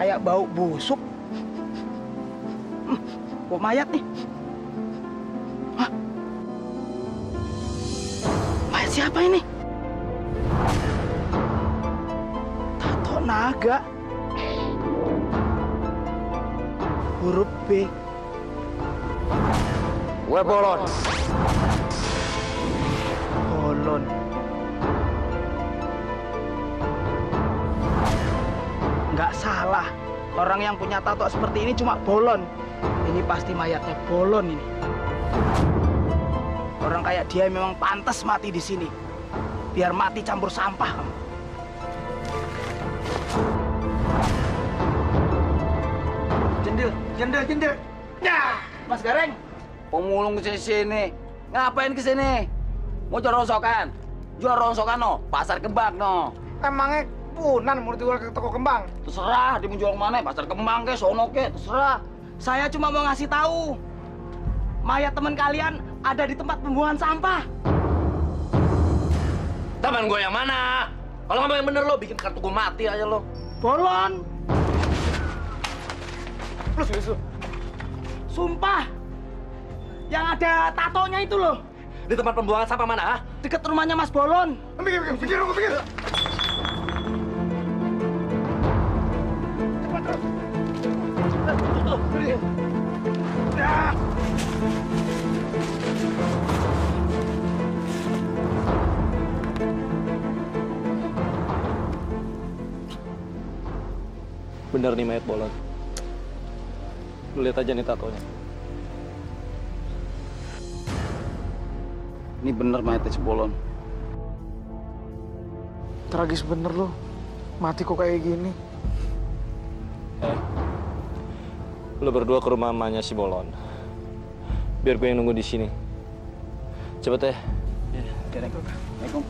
Kayak bau busuk. Bau mayat nih. Hah? Mayat siapa ini? Tato naga. Huruf B. Gue Bolon. Bolon. Nggak salah. Orang yang punya tato seperti ini cuma Bolon. Ini pasti mayatnya Bolon ini. Orang kayak dia memang pantas mati di sini. Biar mati campur sampah kamu. Jendel. Ya, Mas Gareng. Pemulung ke sini. Ngapain ke sini? Mau jual rongsokan? Jual rongsokan no, pasar kembang no. Emangnya punan mau dijual ke toko kembang? Terserah, dia mau jual kemana? Pasar kembang ke, sono ke, terserah. Saya cuma mau ngasih tahu. Mayat teman kalian ada di tempat pembuangan sampah. Teman gue yang mana? Kalau ngomong yang bener lo, bikin kartu gue mati aja lo. Bolon. Lu serius lu? Sumpah. Yang ada tatonya itu loh. Di tempat pembuangan sampah mana? Ha? Deket rumahnya Mas Bolon. Pikir. Cepat terus. Ya. Bener nih mayat Bolon. Lu lihat aja nih tatonya. Ini bener mayatnya si Bolon. Tragis bener lu. Mati kok kayak gini. Lu berdua ke rumah mamanya si Bolon. Biar gue yang nunggu di sini. Cepet ya. Assalamualaikum.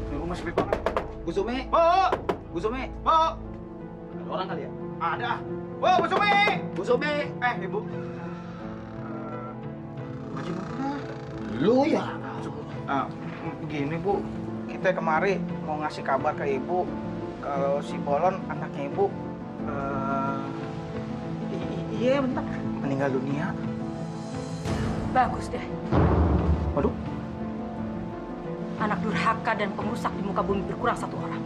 Ini rumah sepi banget. Bu Sumi. Oh, Bu Sumi. oh, Ada orang kali ya? ada. Oh, Bu Sumi. Bu Sumi. Ibu. Haji mana? Lu ya? Gini Bu, kita kemari mau ngasih kabar ke Ibu kalau si Bolon anaknya Ibu, iya bentar, meninggal dunia. Bagus deh. Waduh, Anak durhaka dan perusak di muka bumi berkurang satu orang.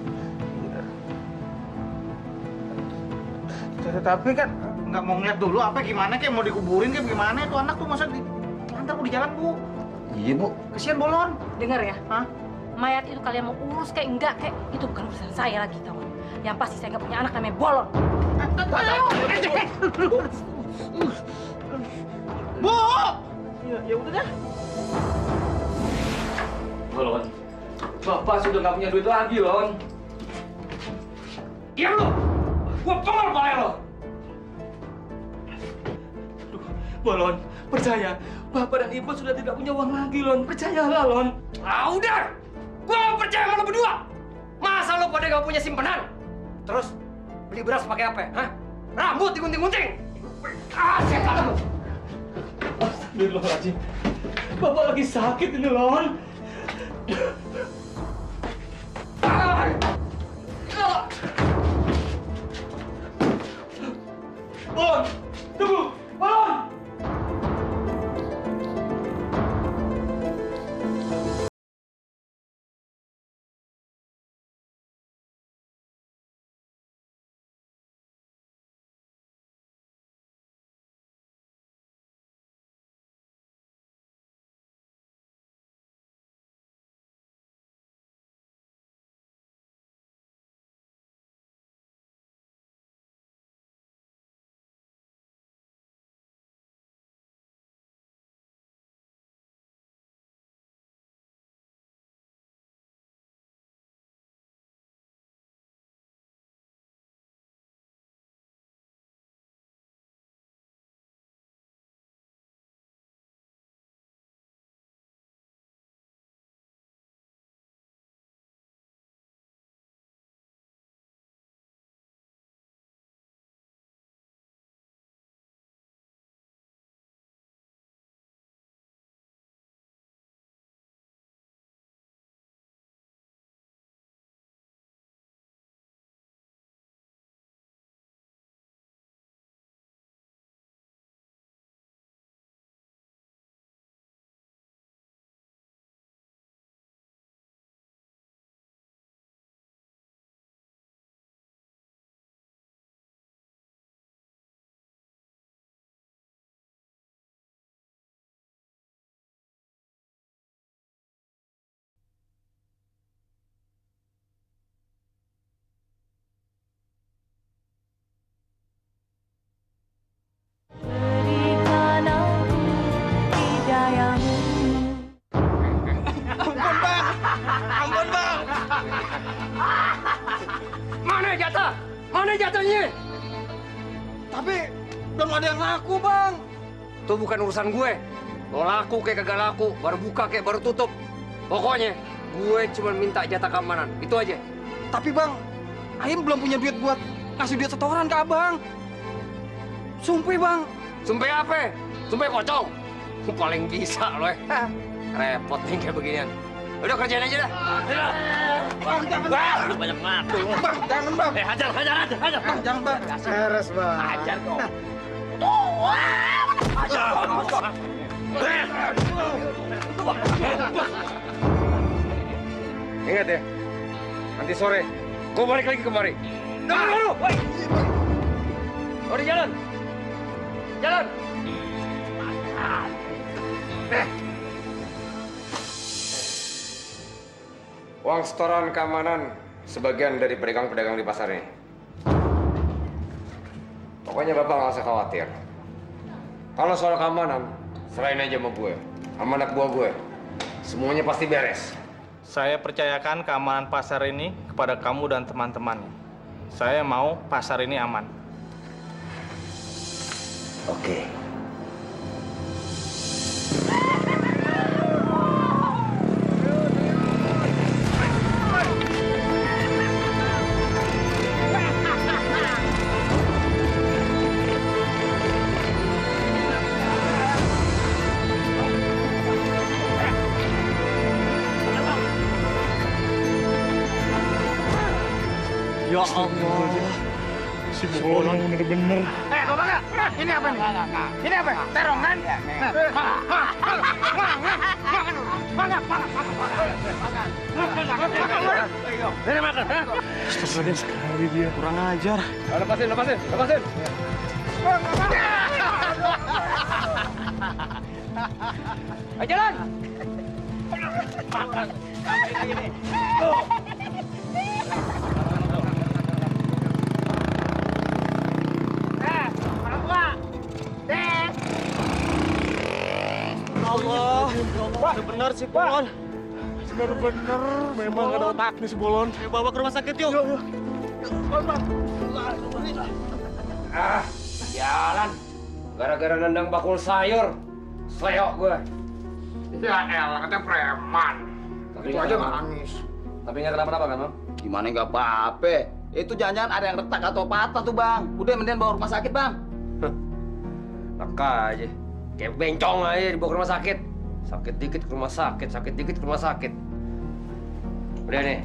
tapi kan nggak mau ngeliat dulu apa gimana, kayak mau dikuburin kayak gimana itu anak tuh, masa di lantar Bu di jalan Bu. Iya Bu. Kesian Bolon. Dengar ya, Hah? mayat itu kalian mau urus kayak enggak kayak itu bukan urusan saya lagi, tahu? Yang pasti saya nggak punya anak namanya Bolon. Bu! Ya udah deh. Bolon. Bapak sudah nggak punya duit lagi, Lon. Diam lu. Gua pengol pala lo. Bolon, percaya. Bapak dan Ibu sudah tidak punya uang lagi, Lon. Percayalah, Lon. Ah udah. Gua nggak percaya sama lo berdua. Masa lo pada nggak punya simpanan? Terus beli beras pakai apa? Hah? Rambut digunting-gunting. Ah, setan lo. Astagfirullahaladzim. Bapak lagi sakit ini, Lon. Bolon, tunggu. Bolon. jatah? Mana jatahnya? Tapi belum ada yang laku, Bang. Itu bukan urusan gue. Mau laku kayak kagak laku, baru buka kayak baru tutup. Pokoknya gue cuma minta jatah keamanan. Itu aja. Tapi, Bang, Ayam belum punya duit buat ngasih duit setoran ke Abang. Sumpah, Bang. Sumpah apa? Sumpah pocong. Paling bisa loh. Repot nih kayak beginian. Udah kerjain aja dah. Bang, jangan. Wah, lu banyak ngatur. Bang, jangan, Bang. Hajar. Bang, jangan, Bang. Beres, Bang. Hajar kau. Ingat ya, nanti sore gue balik lagi kemari. Dulu, woi. Udah jalan. Jalan. Uang setoran keamanan sebagian dari pedagang-pedagang di pasar ini. Pokoknya Bapak nggak usah khawatir. Kalau soal keamanan, serahin aja sama gue, sama anak buah gue. Semuanya pasti beres. Saya percayakan keamanan pasar ini kepada kamu dan teman-teman. Saya mau pasar ini aman. Oke. Ya Allah, si Bolon bener-bener. Bapak, ini apa nih? Ini apa? Terong kan? Ini makan. Keselin sekali dia, kurang ajar. Lepasin. Ayo jalan. Allah, bener si Bolon. Bener-bener, memang ada otak nih si Bolon. Ayo bawa ke rumah sakit yuk. Ah, jalan. Gara-gara nendang bakul sayur. Seyok gue. Ya elah, katanya preman. Tapi Itu nggak aja apa-apa. nggak nangis. Tapi nggak kenapa-napa kan, Bang? Gimana nggak apa-apa? Itu jangan-jangan ada yang retak atau patah tuh, Bang. Udah mendingan bawa rumah sakit, Bang. Laka aja. Kayak bencong aja dibawa ke rumah sakit. Sakit dikit ke rumah sakit, sakit dikit ke rumah sakit. Udah nih.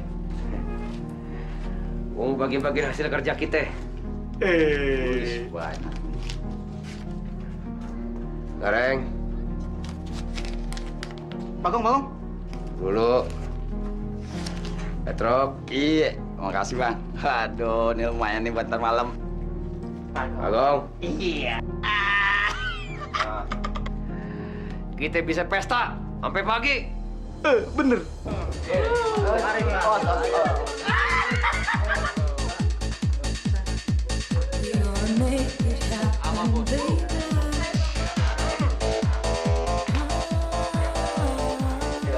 Gua mau bagi-bagi hasil kerja kita. Banyak. Gareng, Bagong. dulu. Petrok, Iya, makasih, Bang. Aduh, ini lumayan nih buat ntar malam. Bagong. Iya. Kita bisa pesta sampai pagi. Bener.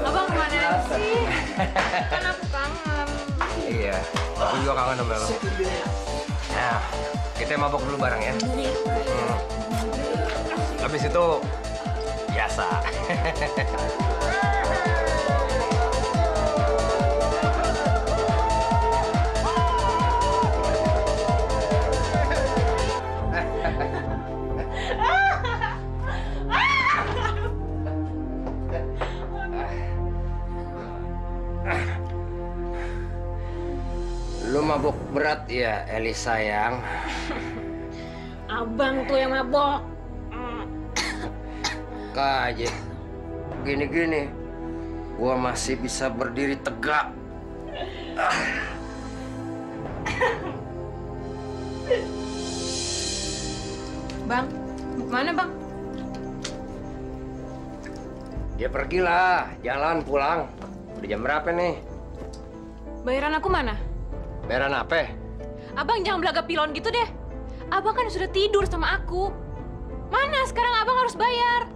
Abang kemana sih? Kan aku kangen. Iya, aku juga kangen sama lo. Nah, kita mabok dulu bareng ya. Habis itu biasa. Lu mabuk berat ya, Eli sayang. Abang tuh yang mabok. Aja. Gini-gini, gua masih bisa berdiri tegak. Bang, mana bang? Ya pergilah, jalan pulang. Udah jam berapa nih? Bayaran aku mana? Bayaran apa? Abang jangan belaga pilon gitu deh. Abang kan sudah tidur sama aku. Mana sekarang abang harus bayar?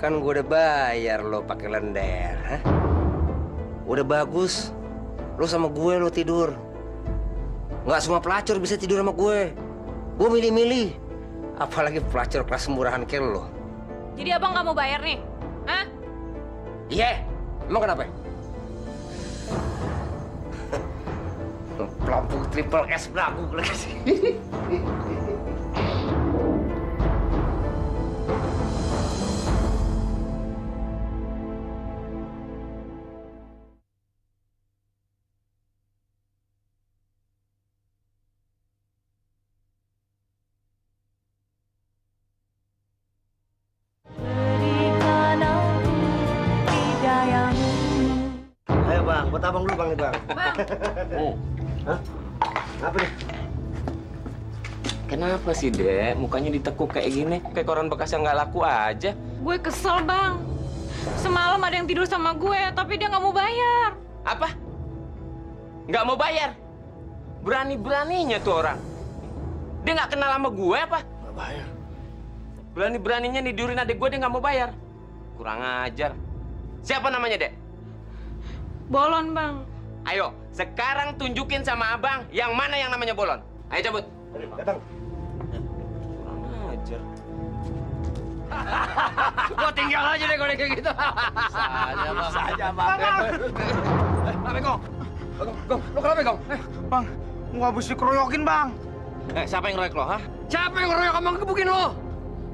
Kan gue udah bayar lo pakai lender, hah? Udah bagus. Lo sama gue lo tidur. Nggak semua pelacur bisa tidur sama gue. Gue milih-milih. Apalagi pelacur kelas murahan kayak lo. Jadi abang nggak mau bayar nih? Hah? Iya. Emang kenapa? Pelampung triple S belagu lagi sih. Ayo bang, buat abang dulu bang nih bang. Bang, Hah? Apa nih? Kenapa sih, Dek? Mukanya ditekuk kayak gini, kayak koran bekas yang nggak laku aja. gue kesel bang. Semalam ada yang tidur sama gue, tapi dia nggak mau bayar. Apa? Nggak mau bayar? Berani-beraninya tuh orang. Dia nggak kenal sama gue apa? Nggak bayar. Berani-beraninya nidurin adik gue, dia nggak mau bayar. Kurang ajar. Siapa namanya, Dek? Bolon bang. Ayo, sekarang tunjukin sama abang yang mana yang namanya Bolon. Ayo cabut. Datang. Kurang ajar. Gua tinggal aja deh kalau kayak gitu. Saja bang. Apa Gong? Gong, lu kenapa Gong? Bang, gua habis dikeroyokin bang. Siapa yang ngeroyok lo, ha? Siapa yang ngeroyok abang kebukin lo?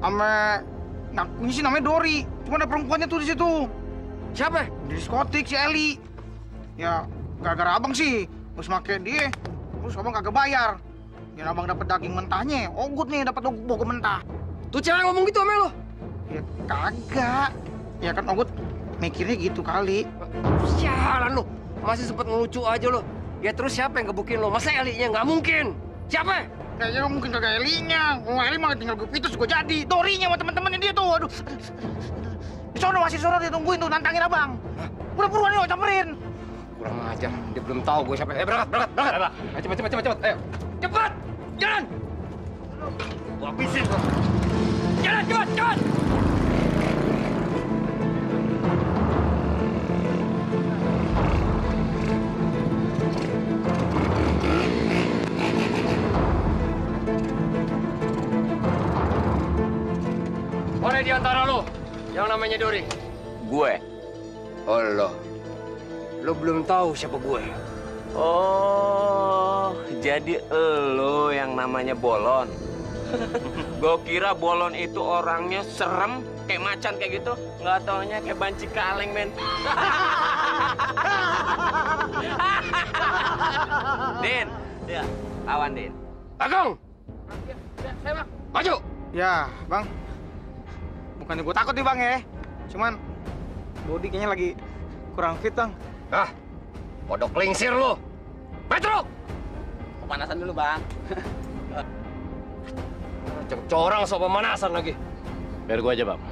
Ame, nah ini sih namanya Dori. Cuma ada perempuannya tuh di situ. Siapa? Di diskotik si Eli. Ya, gara-gara abang sih. Terus make dia. Terus abang kagak bayar. Biar abang dapat daging mentahnya. Ogut nih dapat bogor mentah. Tuh cewek ngomong gitu sama lo? Ya kagak. Ya kan Ogut mikirnya gitu kali. Sialan lo. Masih sempet ngelucu aja lo. Ya terus siapa yang gebukin lo? Masa Elinya? Nggak mungkin. Siapa? Kayaknya mungkin kagak Elinya. Eli mah tinggal gue pitus gue jadi. Dorinya sama temen-temennya dia tuh. Aduh. Di sono masih sono dia tungguin tuh nantangin abang. Udah buruan yuk camperin. Kurang ajar. Dia belum tahu gue siapa. Berangkat. Ayo, cepet. Ayo. Cepat. Jalan. Gua habisin lo. Jalan, cepat. Mana di antara lo yang namanya Dori? Gue. Oh lo belum tahu siapa gue. Oh, jadi elo yang namanya Bolon. Gue kira Bolon itu orangnya serem, kayak macan kayak gitu. Nggak taunya kayak banci kaleng, men. Din, ya, awan Din. Agong, maju. Ya bang. Bukannya gue takut nih bang ya. Cuman Dodi kayaknya lagi kurang fit bang. Ah, kodok lingsir lo. Metro. Pemanasan dulu bang. Corang sok pemanasan lagi. Biar gue aja, Bang.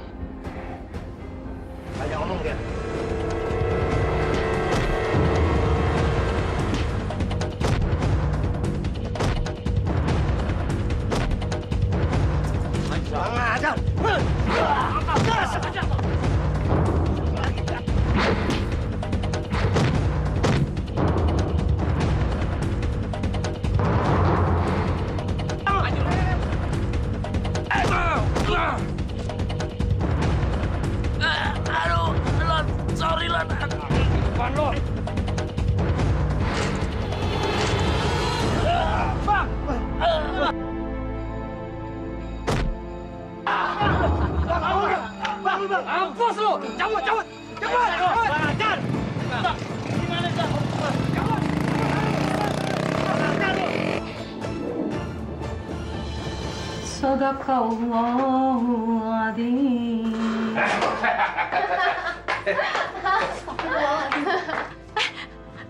Banyak ngomong dia. Ajar. Sorry, Lon. Depan lo. Mampus lo. Cabut. Cepat. Sadaqallahu azim.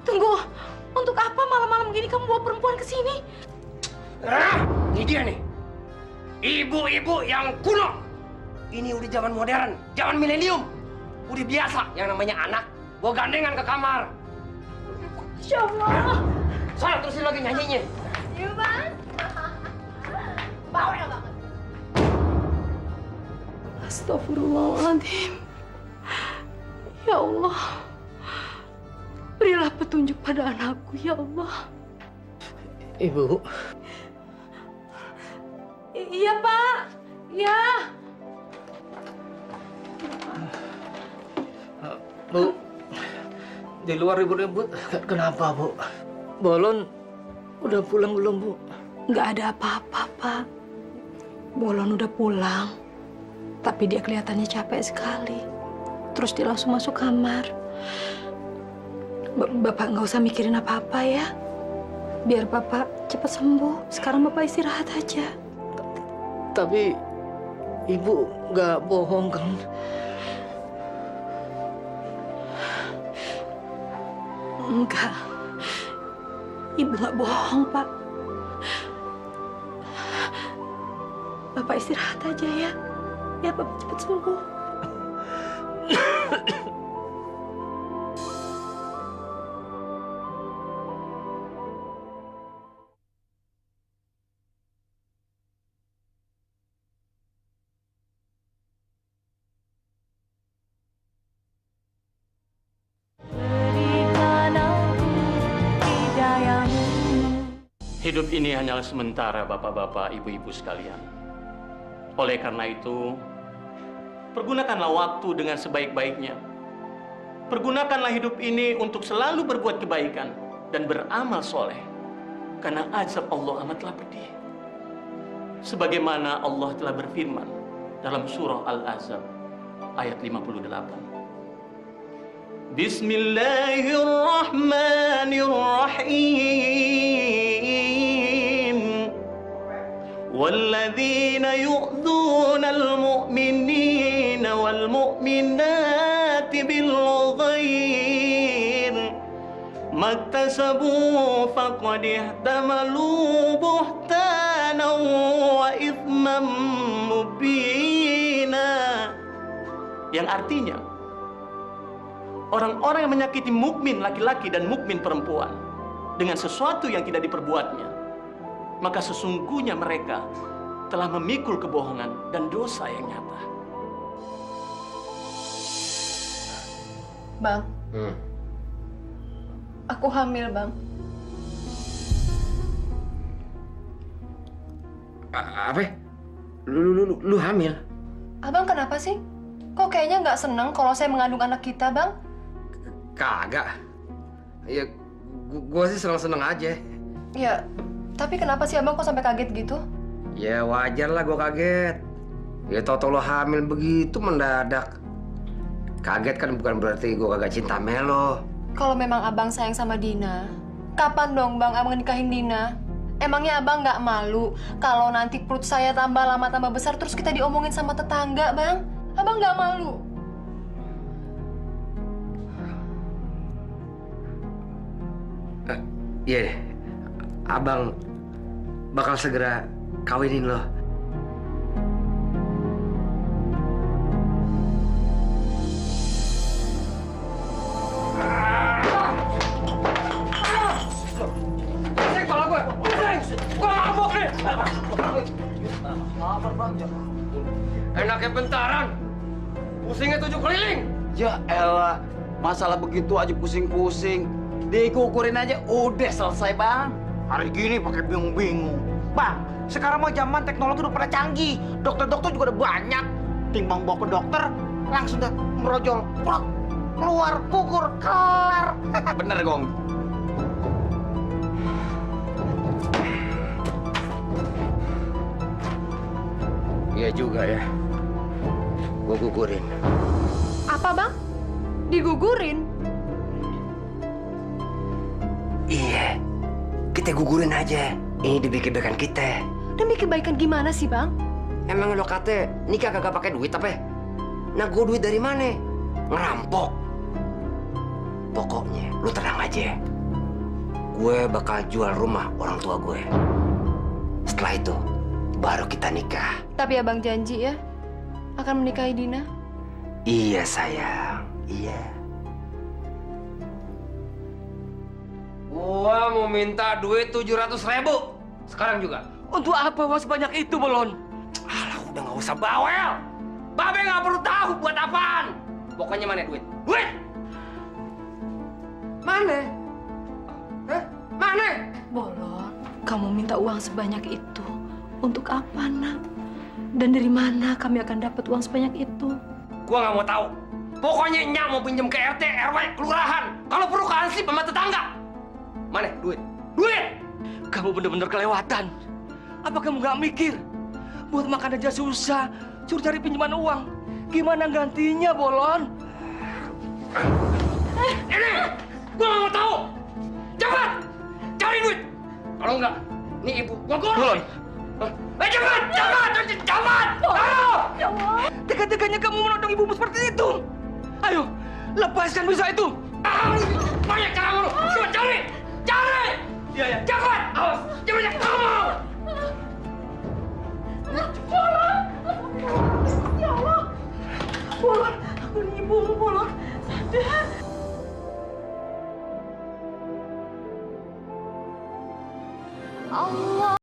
Tunggu, untuk apa malam-malam gini kamu bawa perempuan ke sini? Ini dia nih. Ibu-ibu yang kuno. Ini udah zaman modern, zaman milenium. Udah biasa yang namanya anak bawa gandengan ke kamar. Insya Allah. Sana terusin lagi nyanyinya. Iya bang. Bawel banget. Astagfirullahaladzim. Ya Allah. Berilah petunjuk pada anakku, ya Allah. Ibu. Iya, Pak. Ya. Bu, di luar ribut-ribut. Kenapa, Bu? Bolon udah pulang belum, Bu? Nggak ada apa-apa, Pak. Bolon udah pulang. Tapi dia kelihatannya capek sekali. Terus dia langsung masuk kamar. Bapak nggak usah mikirin apa-apa ya. Biar Bapak cepat sembuh. Sekarang Bapak istirahat aja. Tapi Ibu nggak bohong kan? Enggak. Ibu nggak bohong, Pak. Bapak istirahat aja ya. Biar Bapak cepat sembuh. Hidup ini hanyalah sementara, bapak-bapak, ibu-ibu sekalian. Oleh karena itu, pergunakanlah waktu dengan sebaik-baiknya. Pergunakanlah hidup ini untuk selalu berbuat kebaikan dan beramal soleh. Karena azab Allah amatlah pedih. Sebagaimana Allah telah berfirman dalam surah Al-Ahzab ayat 58. Bismillahirrahmanirrahim. Walladzina yu'dzuna al-mu'minina wal-mu'minati bil-ghair maktasabu faqad ihtamalu buhtanan wa ithman mubina. Yang artinya, orang-orang yang menyakiti mukmin laki-laki dan mukmin perempuan dengan sesuatu yang tidak diperbuatnya, maka sesungguhnya mereka telah memikul kebohongan dan dosa yang nyata. Bang. Aku hamil, Bang. Apa? Lu hamil? Abang kenapa sih? Kok kayaknya nggak seneng kalau saya mengandung anak kita, Bang? Kagak. Ya, gua sih seneng-seneng aja. Ya, tapi kenapa sih Abang kok sampai kaget gitu? Ya wajar lah gua kaget. Ya tau-tau lo hamil begitu mendadak. Kaget kan bukan berarti gua kagak cinta sama lo. Kalau memang Abang sayang sama Dina, kapan dong Bang Abang nikahin Dina? Emangnya Abang nggak malu kalau nanti perut saya tambah lama tambah besar terus kita diomongin sama tetangga, Bang? Abang nggak malu? Iya, Abang bakal segera kawinin lo. Enaknya bentaran, pusingnya 7 keliling. Ya elah, masalah begitu aja pusing-pusing. Dikukurin aja udah selesai, Bang. Hari gini pakai bingung-bingung. Bang, sekarang mah zaman teknologi udah pada canggih. Dokter-dokter juga udah banyak. Timbang bawa ke dokter, langsung dah merojol. Plok, keluar, kukur, kelar. Bener, Gong. Iya juga ya. Gua gugurin. Apa, Bang? Digugurin? Iya. Kita gugurin aja. Ini demi kebaikan kita. Demi kebaikan gimana sih, Bang? Emang lo kata nikah kagak pakai duit apa? Nah, gue duit dari mana? Ngerampok. Pokoknya lu tenang aja. Gue bakal jual rumah orang tua gue. Setelah itu, baru kita nikah. Tapi Abang janji ya, akan menikahi Dina? Iya, sayang. Iya. Gua mau minta duit 700.000. Sekarang juga. Untuk apa uang sebanyak itu, Bolon? Alah, udah nggak usah bawel. Babe nggak perlu tahu buat apaan. Pokoknya mana duit? Duit! Mana? meminta uang sebanyak itu? Untuk apa, nak? Dan dari mana kami akan dapat uang sebanyak itu? Gua nggak mau tahu. Pokoknya Nyak mau pinjam ke RT, RW, kelurahan. Kalau perlu ke ansip sama tetangga. Mana duit? Duit! Kamu bener-bener kelewatan. Apa kamu nggak mikir? Buat makan aja susah, suruh cari pinjaman uang. Gimana gantinya, Bolon? Ini! Gua nggak mau tahu! Cepat! Cari duit! Kalau enggak, nih ibu, gua gulung. Bolon! Cepat! Cepat! Cepat! Ayo! Ya Allah! Tega-teganya kamu menodong ibumu seperti itu. Ayo, lepaskan bisa itu. Banyak cara lu! Cepat cari! Cari! Iya, ya. Cepat! Awas! Cepat! Kamu! Bolon! Ya Allah! Bolon, aku ini ibumu, Bolon. Sadar. Allah.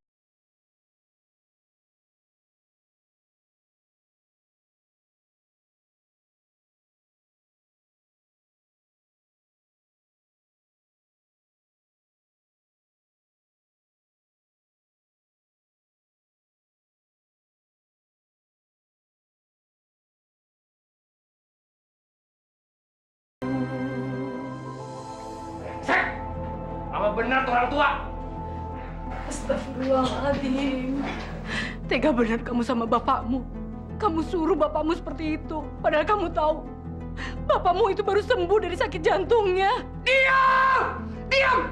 Sek! Apa benar tuh orang tua? Astagfirullahaladzim. Tega benar kamu sama bapakmu. Kamu suruh bapakmu seperti itu. Padahal kamu tahu, bapakmu itu baru sembuh dari sakit jantungnya. Diam! Diam!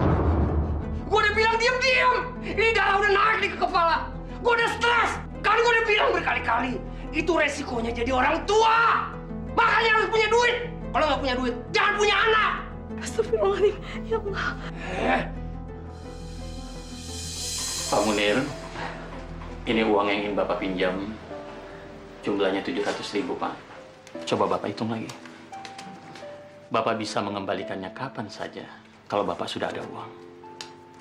Gua udah bilang diam! Ini darah udah naik nih ke kepala. Gua udah stres. Kan gua udah bilang berkali-kali. Itu resikonya jadi orang tua. Makanya harus punya duit. Kalau nggak punya duit, jangan punya anak. Astagfirullahaladzim. Ya Allah. Pak Munir, ini uang yang ingin Bapak pinjam. Jumlahnya 700.000, Pak. Coba Bapak hitung lagi. Bapak bisa mengembalikannya kapan saja kalau Bapak sudah ada uang.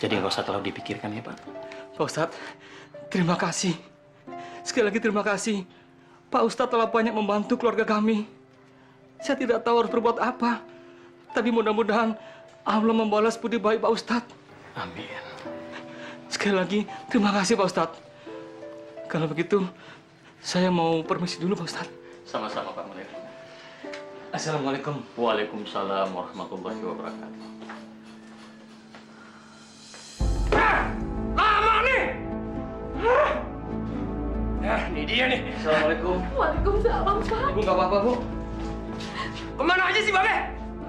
Jadi nggak usah terlalu dipikirkan ya, Pak. Pak Ustadz, terima kasih. Sekali lagi terima kasih. Pak Ustadz telah banyak membantu keluarga kami. Saya tidak tahu harus berbuat apa. Tapi mudah-mudahan Allah membalas budi baik Pak Ustadz. Amin. Sekali lagi, terima kasih Pak Ustadz. Kalau begitu, saya mau permisi dulu Pak Ustadz. Sama-sama, Pak Munir. Assalamualaikum. Waalaikumsalam warahmatullahi wabarakatuh. Lama nih! Ini dia nih. Assalamualaikum. Waalaikumsalam, Pak. Ibu nggak apa-apa, Bu? Kemana aja sih, Babe?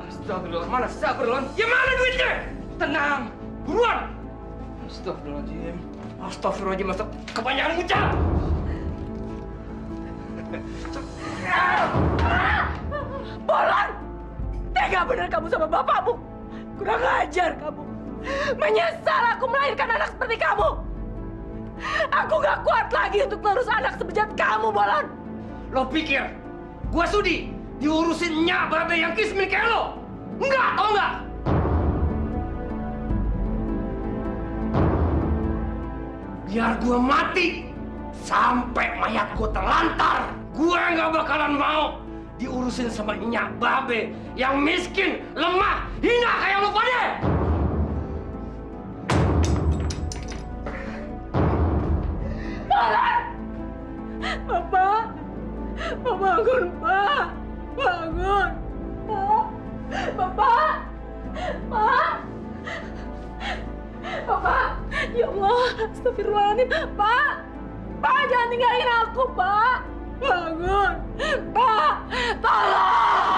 Astagfirullah. Mana? Astagfirullah. Ya mana duitnya? Tenang. Buruan! Astagfirullahaladzim. Astagfirullahaladzim, masa kebanyakan ngucap. Bolon! Tega benar kamu sama bapakmu. Kurang ajar kamu. Menyesal aku melahirkan anak seperti kamu. Aku gak kuat lagi untuk terus anak sebejat kamu, Bolon. Lo pikir gua sudi diurusin Nyak Babe yang kismin kayak lo? Enggak, tau enggak? Biar gua mati sampai mayat gua terlantar, gua nggak bakalan mau diurusin sama Nyak Babe yang miskin, lemah, hina kayak lo pada. Bapak! Pak, bangun, Pak! Bangun! Pak! Bapak! Pak! Bapak! Ya Allah! Astagfirullahaladzim! Pak! Pak, jangan tinggalin aku, Pak! Bangun! Pak! Tolong!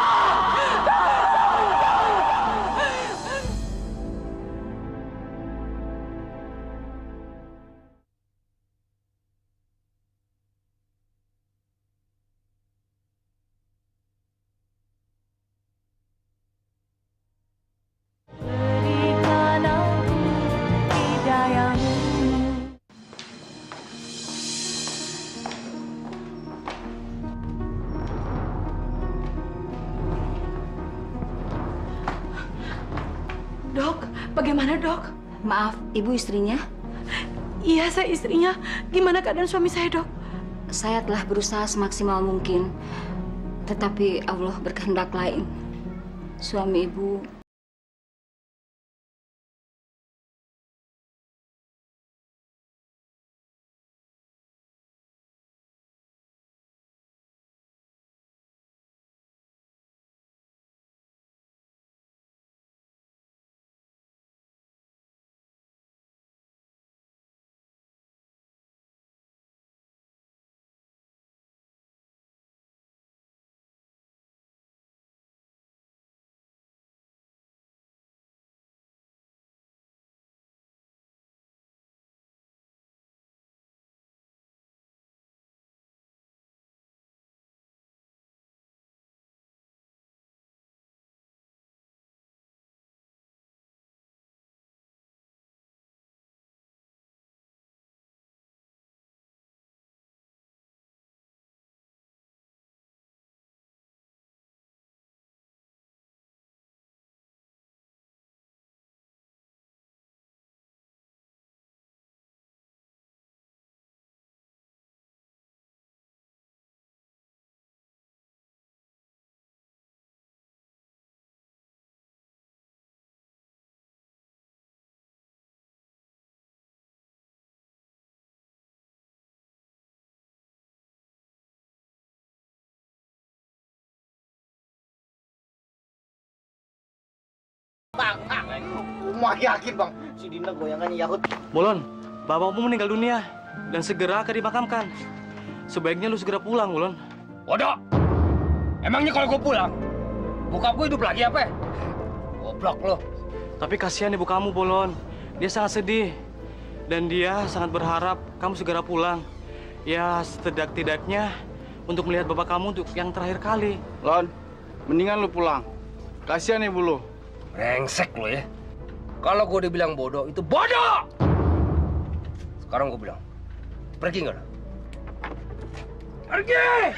Dok, bagaimana dok? Maaf, ibu istrinya? Iya, saya istrinya. Gimana keadaan suami saya, dok? Saya telah berusaha semaksimal mungkin. Tetapi Allah berkehendak lain. Suami ibu mau yakin bang, si Dina goyangan Yahut. Bolon, bapakmu meninggal dunia dan segera akan dimakamkan. Sebaiknya lu segera pulang, Bolon. Bodoh! Emangnya kalau gue pulang, bokap gue hidup lagi apa? Goblok lo. Tapi kasihan ibu kamu, Bolon. Dia sangat sedih. Dan dia sangat berharap kamu segera pulang. Ya, setidak-tidaknya untuk melihat bapak kamu untuk yang terakhir kali. Lon, mendingan lu pulang. Kasihan ibu lu. Brengsek lo ya. Kalau gue dibilang bodoh, itu bodoh! Sekarang gue bilang, pergi nggak lo? Pergi!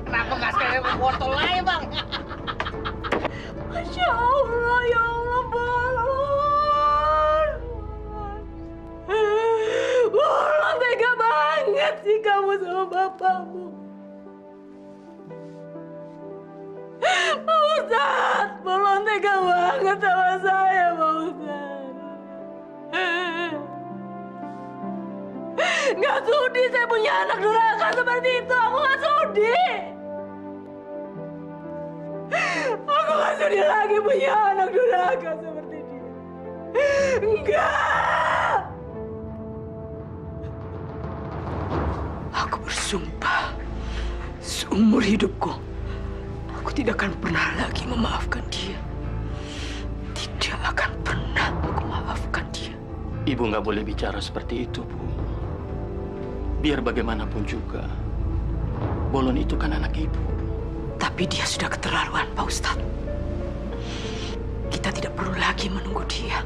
Kenapa nggak sekalian botol aja bang? Masya Allah, ya Allah, Bolon. Bolon, tega banget sih kamu sama bapakmu. Pak Ustadz, Bolon tega banget sama saya, Pak Ustadz. Nggak sudi saya punya anak durhaka seperti itu. Aku nggak sudi. Aku nggak sudi lagi punya anak durhaka seperti dia. Enggak. Aku bersumpah seumur hidupku, aku tidak akan pernah lagi memaafkan dia. Tidak akan pernah aku maafkan dia. Ibu nggak boleh bicara seperti itu, Bu. Biar bagaimanapun juga, Bolon itu kan anak ibu. Tapi dia sudah keterlaluan, Pak Ustadz. Kita tidak perlu lagi menunggu dia.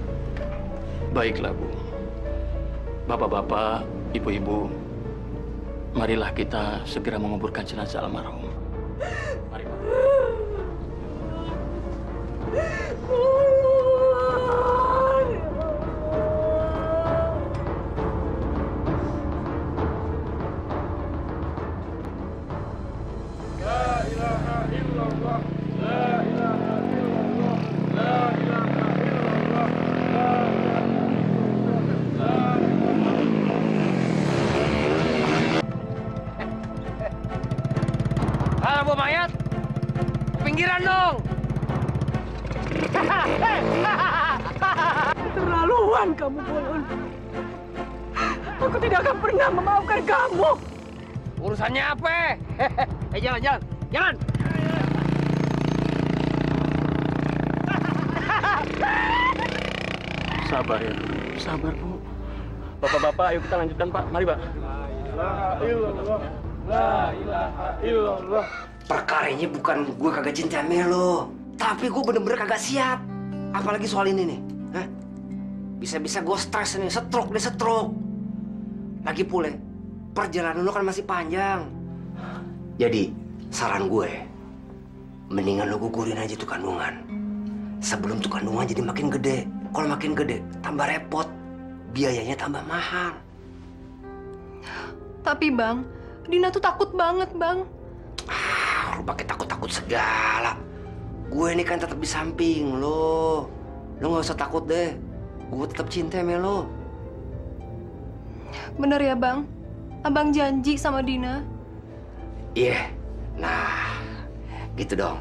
Baiklah, Bu. Bapak-bapak, ibu-ibu, marilah kita segera menguburkan jenazah almarhum. Mari, Pak. Halo, Bu Mayat. Pinggiran dong. Keterlaluan kamu, Bolon. Aku tidak akan pernah memaafkan kamu. Urusannya apa? Jalan, jalan, jalan. Sabar ya, Bu. Sabar, Bu. Bapak-bapak, ayo kita lanjutkan, Pak. Mari, Pak. Perkaranya bukan gue kagak cinta sama lo, tapi gue bener-bener kagak siap. Apalagi soal ini nih. Hah? Bisa-bisa gue stres nih, stroke. Lagi pula, perjalanan lo kan masih panjang. Jadi, saran gue, mendingan lo gugurin aja tuh kandungan. Sebelum tuh kandungan jadi makin gede. Kalau makin gede, tambah repot. Biayanya tambah mahal. Tapi Bang, Dina tuh takut banget, Bang. Lu pakai takut-takut segala. Gue ini kan tetap di samping lo. Lo nggak usah takut deh. Gue tetap cinta sama lo. Bener ya, Bang? Abang janji sama Dina. Iya. Nah, gitu dong.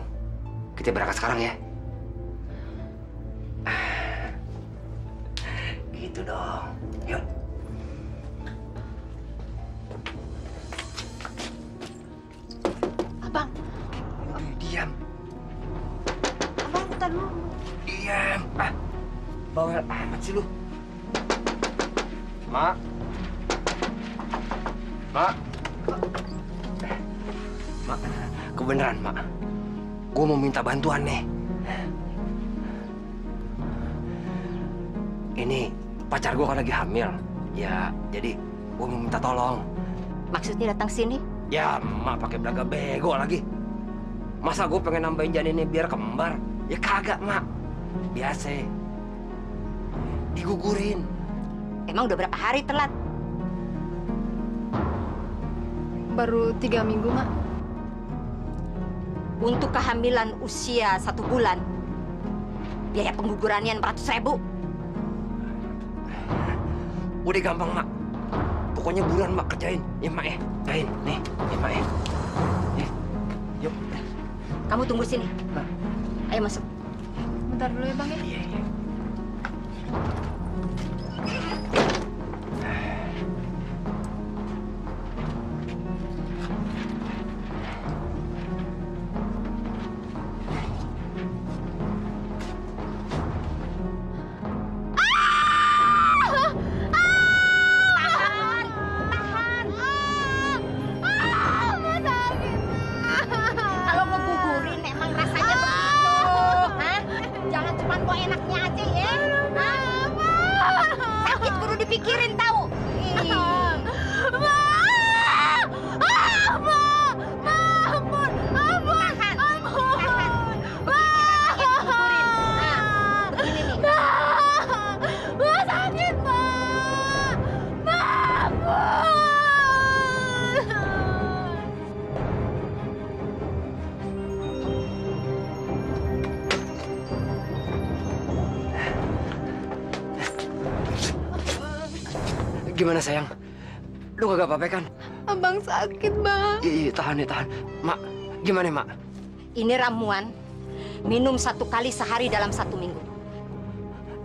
Kita berangkat sekarang ya. Gitu dong. Yuk. Abang. Diam. Abang, bentar dulu. Diam. Bawel amat sih lu. Mak. Mak. Mak, kebenaran, Mak. Gue mau minta bantuan nih. Ini pacar gue kan lagi hamil. Ya, jadi gue mau minta tolong. Maksudnya datang sini? Ya, Mak pakai belaga bego lagi. Masa gue pengen nambahin janinnya biar kembar? Ya kagak, Mak. Biasa. Digugurin. Emang udah berapa hari telat? Baru 3 minggu, Mak. Untuk kehamilan usia 1 bulan, biaya penggugurannya 400.000. Udah gampang, Mak. Pokoknya buruan, Mak, kerjain. Ya, Mak, ya. Kerjain. Nih, ya, Mak, ya. Yuk. Kamu tunggu sini. Ayo masuk. Bentar dulu ya Bang ya. Kalau ngegugurin emang rasanya begitu. Hah? Jangan cuma kok enaknya aja ya. Hah? Sakit kudu dipikirin tahu. Gimana sayang? Lu kagak apa-apa kan? Abang sakit Bang. Iya, tahan ya, tahan. Mak, gimana Mak? Ini ramuan. Minum 1 kali sehari dalam 1 minggu.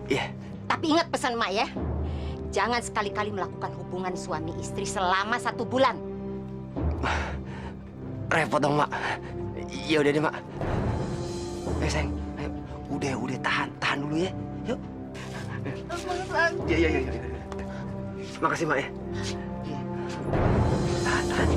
Iya. Tapi ingat pesan Mak ya. Jangan sekali-kali melakukan hubungan suami istri selama 1 bulan. Repot dong Mak. Ya udah deh Mak. Ayo sayang, ayo. Udah tahan dulu ya. Yuk. Abang sakit. Ya. Makasih Mak ya. Tahan.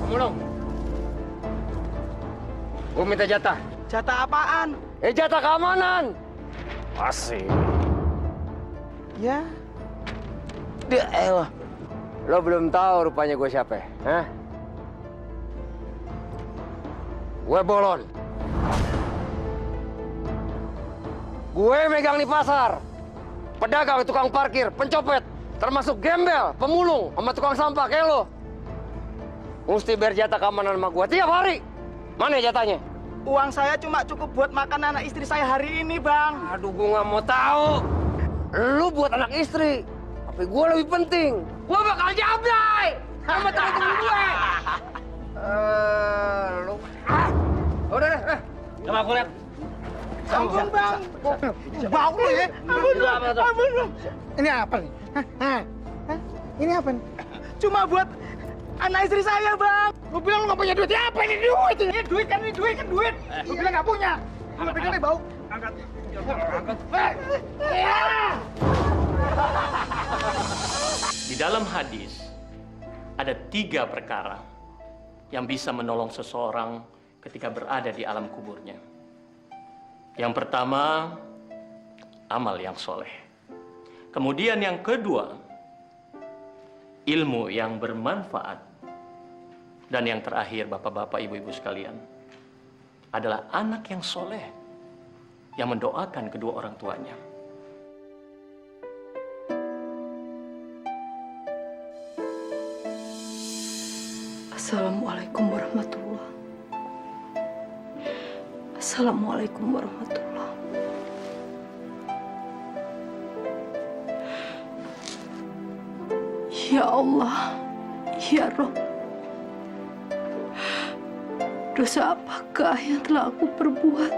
Pemulung. Gue minta jatah. Jatah apaan? Jatah keamanan. Asik. Ya, Dia elah. Lo belum tahu rupanya gue siapa, hah? Gue Bolon. Gue megang di pasar. Pedagang, tukang parkir, pencopet, termasuk gembel, pemulung, sama tukang sampah kayak lo. Mesti bayar jatah keamanan sama gue tiap hari. Mana jatahnya? uang saya cuma cukup buat makan anak istri saya hari ini, Bang. Aduh, gue nggak mau tahu. Lu buat anak istri, tapi gue lebih penting. Gue bakal jablay sama temen-temen gue. Lu, udah deh. Coba aku lihat. Ampun, Bang. Bau lu ya. Ampun, Bang. Ini apa nih? Hah? Ini apa nih? Cuma buat anak istri saya, Bang. Lu bilang lu nggak punya duit. Ya apa ini duit? Ini duit kan duit. Lu bilang nggak punya. Lu pegang nih bau. Angkat. Di dalam hadis ada 3 perkara yang bisa menolong seseorang ketika berada di alam kuburnya. Yang pertama, amal yang soleh. Kemudian yang kedua, ilmu yang bermanfaat. Dan yang terakhir, bapak-bapak, ibu-ibu sekalian, adalah anak yang soleh yang mendoakan kedua orang tuanya. Assalamualaikum warahmatullahi. Assalamualaikum warahmatullahi. Ya Allah, ya Rabb, dosa apakah yang telah aku perbuat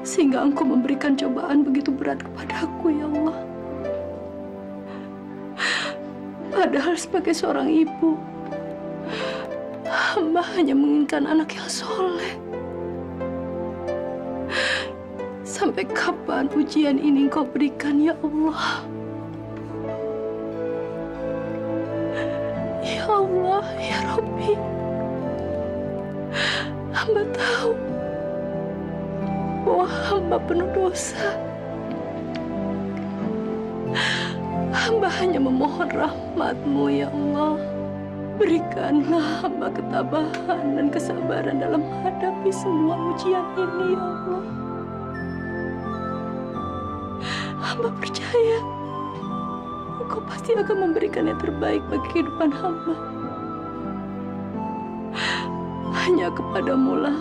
sehingga Engkau memberikan cobaan begitu berat kepadaku, ya Allah? Padahal sebagai seorang ibu, hamba hanya menginginkan anak yang soleh. Sampai kapan ujian ini Engkau berikan, ya Allah? Ya Allah, ya Rabbi, hamba tahu bahwa hamba penuh dosa. Hamba hanya memohon rahmat-Mu, ya Allah. Berikanlah hamba ketabahan dan kesabaran dalam menghadapi semua ujian ini, ya Allah. Hamba percaya Engkau pasti akan memberikan yang terbaik bagi kehidupan hamba. Hanya kepadamu lah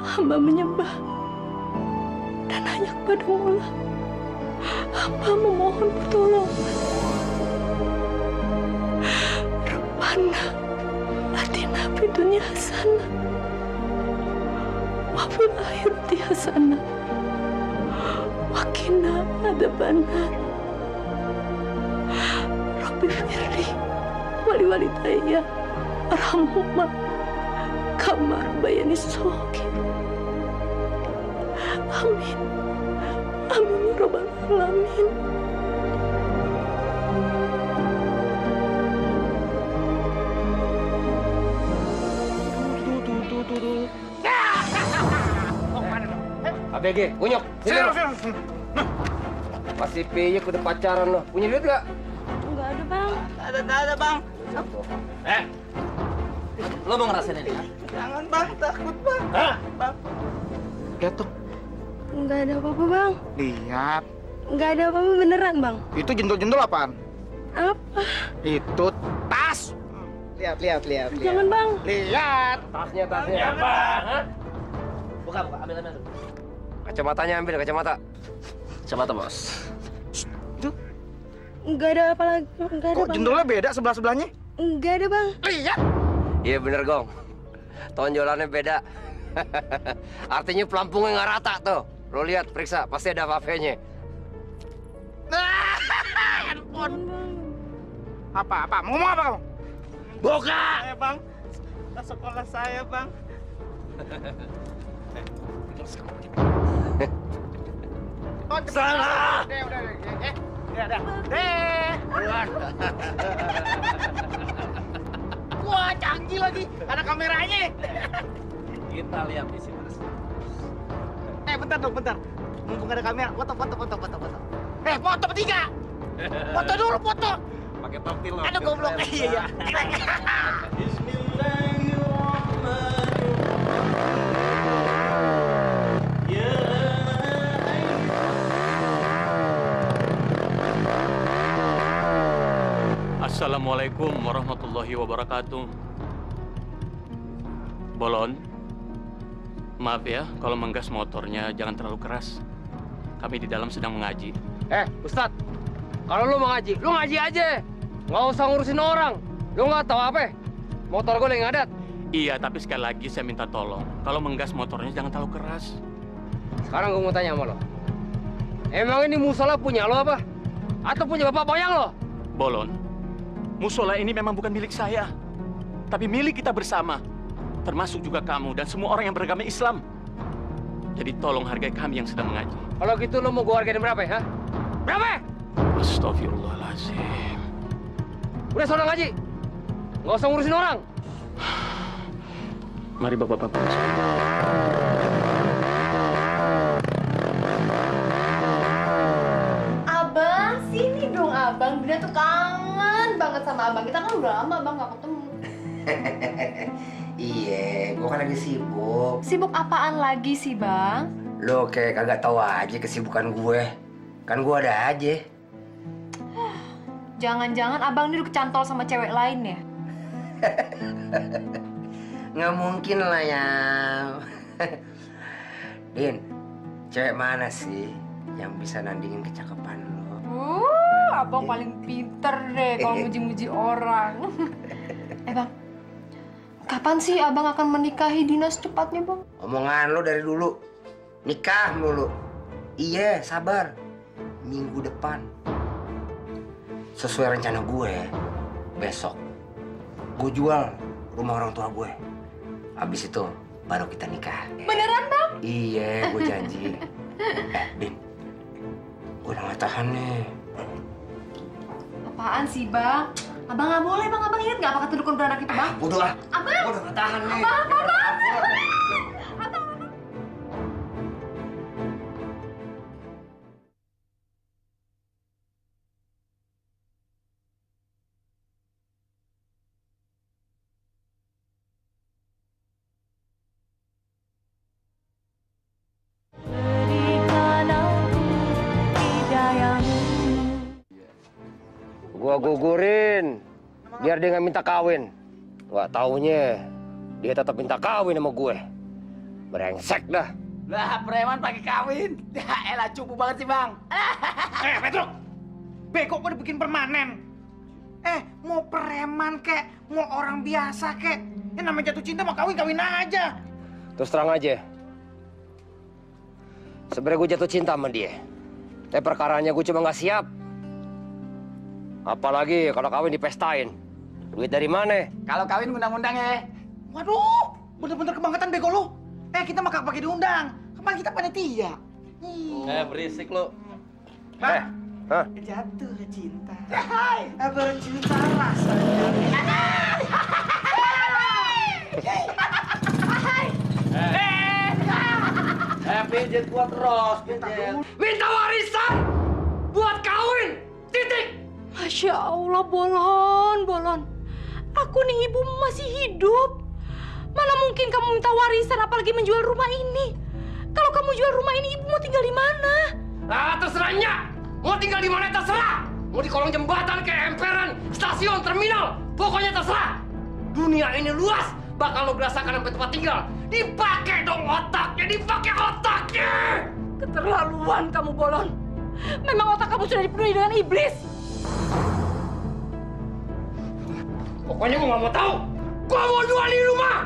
hamba menyembah. Dan hanya kepadamu lah hamba memohon pertolongan. Rabbana atina fid dunya hasanah wa fil akhirati hasanah wa qina adzabannar. Rabbi firli wali walidayya arhamhuma kama rabbayani shaghir. Amin. Amin ya rabbal alamin. ABG, kunyuk. Sini lo. Masih piyek udah pacaran lo. Punya duit gak? Enggak ada, Bang. Ada bang. Lo mau ngerasain ini? Jangan bang, takut bang. Bang. Lihat tuh. Enggak ada apa-apa, Bang. Lihat. Enggak ada apa-apa beneran, Bang. Itu jendol-jendol apaan? Apa? Itu tas. Lihat. Jangan, Bang. Lihat. Tasnya. Buka, ambil. Kacamatanya ambil, kacamata. Kacamata, Bos. Enggak ada apa lagi. Enggak ada, Kok Bang. jendolnya beda sebelah-sebelahnya? Enggak ada, Bang. Lihat. Iya bener, Gong. Tonjolannya beda. Artinya pelampungnya nggak rata tuh. Lo lihat, periksa, pasti ada apa-apanya. Handphone. Apa? Mau ngomong apa kamu? Buka! Saya bang. Tas sekolah saya bang. Salah! Udah. Wah, canggih lagi. Ada kameranya. Kita lihat di sini. Bentar dong. Mumpung ada kamera, foto. Foto bertiga. Foto dulu, foto. Pakai topi lo. Aduh, goblok. Iya. Assalamualaikum warahmatullahi wabarakatuh. Bolon, maaf ya kalau menggas motornya jangan terlalu keras. Kami di dalam sedang mengaji. Ustadz, kalau lu mau ngaji, lu ngaji aja. Nggak usah ngurusin orang. Lu nggak tahu apa? Motor gue lagi ngadat. Iya, tapi sekali lagi saya minta tolong. Kalau menggas motornya jangan terlalu keras. Sekarang gue mau tanya sama lo. Emang ini musola punya lo apa? Atau punya bapak moyang lo? Bolon, musola ini memang bukan milik saya, tapi milik kita bersama. Termasuk juga kamu dan semua orang yang beragama Islam. Jadi tolong hargai kami yang sedang mengaji. Kalau gitu lo mau gue hargain berapa ya? Berapa? Astagfirullahaladzim. Udah sono ngaji. Nggak usah ngurusin orang. Mari bapak-bapak. Abang, sini dong abang. Dina tuh kangen banget sama abang. Kita kan udah lama abang gak ketemu. Iya, gua kan lagi sibuk. Sibuk apaan lagi sih bang? Lo kayak kagak tahu aja kesibukan gue. Kan gue ada aja. Jangan-jangan abang ini udah kecantol sama cewek lain ya? Nggak mungkin lah ya. Din, cewek mana sih yang bisa nandingin kecakapan lo? Abang paling pinter deh kalau muji-muji orang. Bang, kapan sih abang akan menikahi Dina secepatnya bang? Omongan lo dari dulu, nikah mulu. Iya, sabar. Minggu depan. Sesuai rencana gue, besok gue jual rumah orang tua gue. Habis itu baru kita nikah. Beneran bang? Iya, gue janji. Din, gue udah gak tahan nih. Apaan sih bang? Abang nggak boleh bang, abang ingat nggak apa kata dukun beranak itu bang? Bodoh ah. Abang? Gue udah gak tahan nih. Abang. Gua gugurin, biar dia nggak minta kawin. Nggak taunya, dia tetap minta kawin sama gue. Brengsek dah. Lah, preman pakai kawin. Elah, cupu banget sih, Bang. Petruk! Beko kok dibikin permanen? Mau preman kek, mau orang biasa kek. Yang namanya jatuh cinta mau kawin aja. Terus terang aja. Sebenarnya gue jatuh cinta sama dia. Tapi perkaranya gue cuma nggak siap. Apalagi kalau kawin dipestain. Duit dari mana? Kalau kawin undang-undang ya. Waduh, bener-bener kebangetan beko lu. Kita mah kagak pakai diundang. Kemarin kita panitia. Berisik lo. Hah? Jatuh cinta. Berjuta rasanya. Pijit gua terus, pijit. Minta warisan buat kawin. Titik. Masya Allah, Bolon. Aku nih ibu masih hidup. Mana mungkin kamu minta warisan apalagi menjual rumah ini? Kalau kamu jual rumah ini, ibu mau tinggal di mana? Terserahnya. Mau tinggal di mana terserah. Mau di kolong jembatan, kayak emperan, stasiun, terminal. Pokoknya terserah. Dunia ini luas. Bakal lo berasakan sampai tempat tinggal. Dipakai dong otaknya, dipakai otaknya. Keterlaluan kamu, Bolon. Memang otak kamu sudah dipenuhi dengan iblis. Pokoknya gua nggak mau tahu. Gua mau jual di rumah.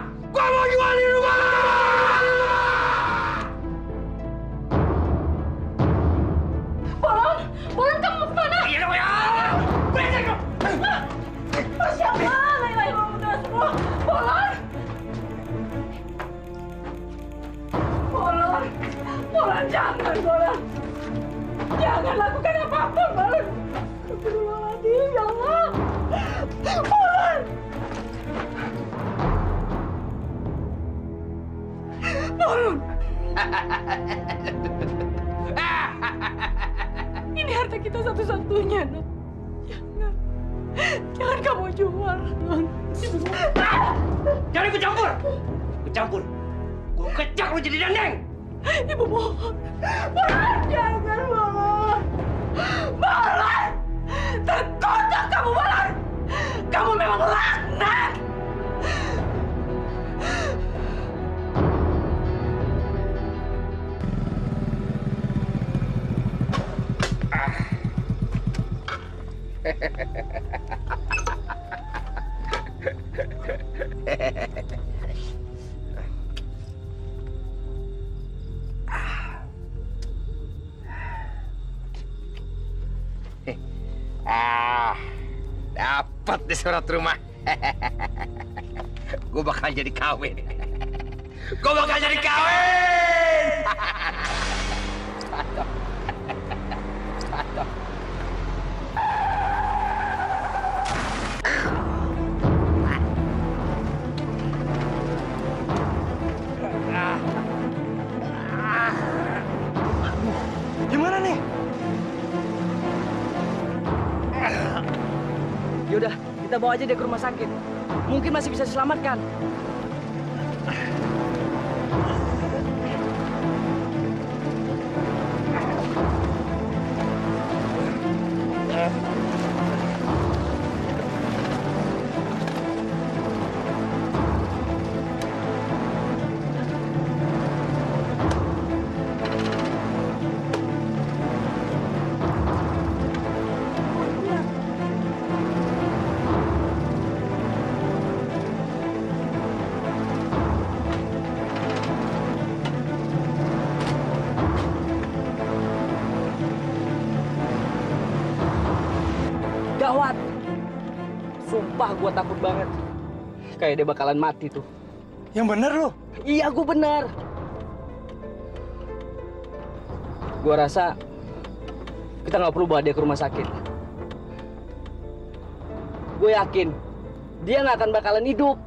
Bolon, kamu mau kemana? Iya dong ya. Beresik lo. Masya Allah, la ilaha illallah semua. Bolon, jangan, Bolon. Jangan lakukan apa-apa, Bolon. Astagfirullahaladzim, ya Allah. Bolon. Ini harta kita satu-satunya, Nak. Jangan kamu jual. Jangan ikut campur. Gua kecak lu jadi dendeng. Ibu mohon. Bolon, jangan, Bolon. Bolon! Terkotak kamu, Bolon! Kamu memang laknat! Dapat di surat rumah. Gue bakal jadi kawin. Gimana nih? Yaudah, kita bawa aja dia ke rumah sakit. Mungkin masih bisa diselamatkan. Gawat. Sumpah gua takut banget. Kayak dia bakalan mati tuh. Yang bener lu? Iya, gua benar. Gua rasa kita nggak perlu bawa dia ke rumah sakit. Gue yakin dia nggak akan bakalan hidup.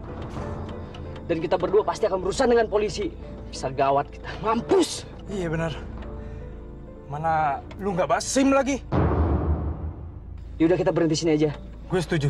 Dan kita berdua pasti akan berurusan dengan polisi. Bisa gawat kita. Mampus. Iya benar. Mana lu nggak bawa SIM lagi? Yaudah kita berhenti sini aja. Gue setuju.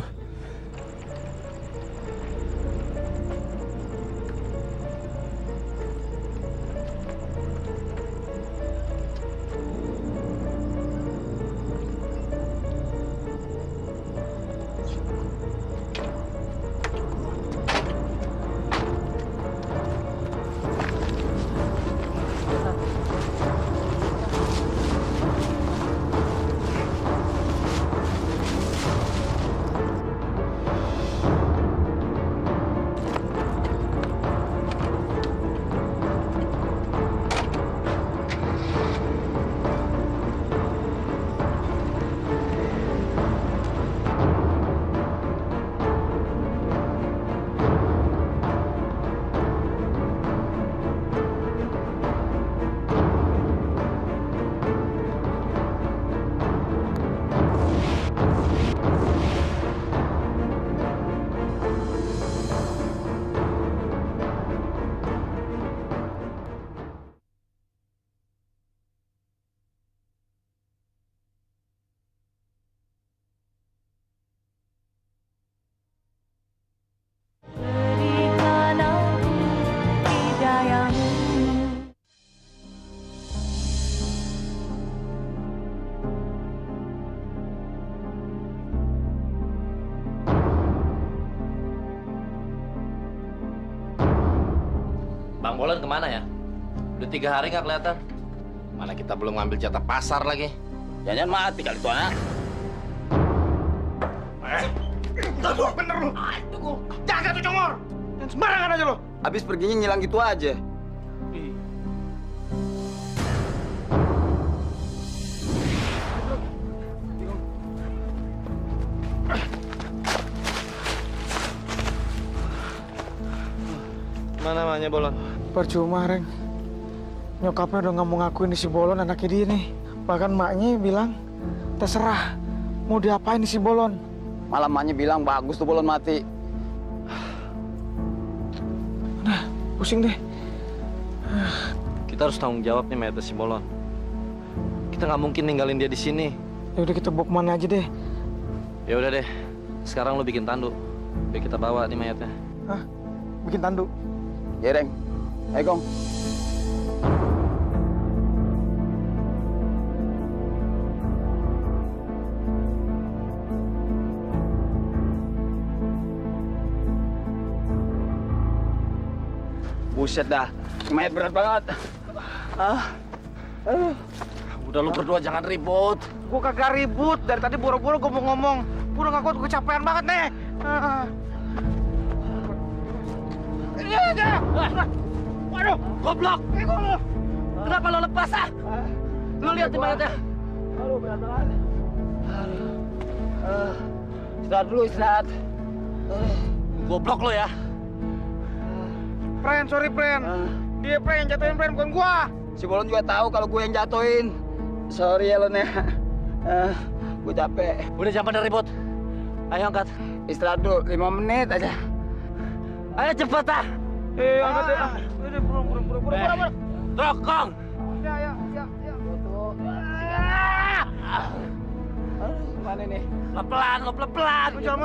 Bang Bolon kemana ya? Udah 3 hari nggak kelihatan. Mana kita belum ngambil jatah pasar lagi. Jangan mati kali tuh anak. Bener lu. Jaga tuh congor. Jangan sembarangan aja lo. Habis perginya ngilang gitu aja. Mana namanya Bolon? Percuma, Reng. Nyokapnya udah nggak mau ngakuin si Bolon anaknya dia nih. Bahkan maknya bilang, terserah mau diapain si Bolon. Malam maknya bilang bagus tuh Bolon mati. Nah, pusing deh. Kita harus tanggung jawab nih mayatnya si Bolon. Kita nggak mungkin ninggalin dia di sini. Ya udah kita bawa kemana aja deh. Ya udah deh. Sekarang lu bikin tanduk. Biar kita bawa nih mayatnya. Hah? Bikin tanduk? Ya, Reng. Ayo, Gong. Buset dah, mayat berat banget. Udah lu berdua jangan ribut. Gua kagak ribut. Dari tadi buru-buru gua mau ngomong. Gua udah gak kuat, gua kecapean banget nih. Waduh, goblok. Kenapa lo lepas ah? Lu lihat di mayatnya. Aduh, berat banget. Istirahat dulu, istirahat. Goblok lo ya. Pren, sorry Pren. Dia Pren, jatuhin Pren, bukan gua. Si Bolon juga tahu kalau gue yang jatuhin. Sorry ya, Lon ya. Gue capek. Udah jangan pada ribut. Ayo angkat. Istirahat dulu, 5 menit aja. Ayo cepet ah. Angkat deh. Udah, buru. Trokong. Ya. Mana nih? Pelan, lo pelan. Jalan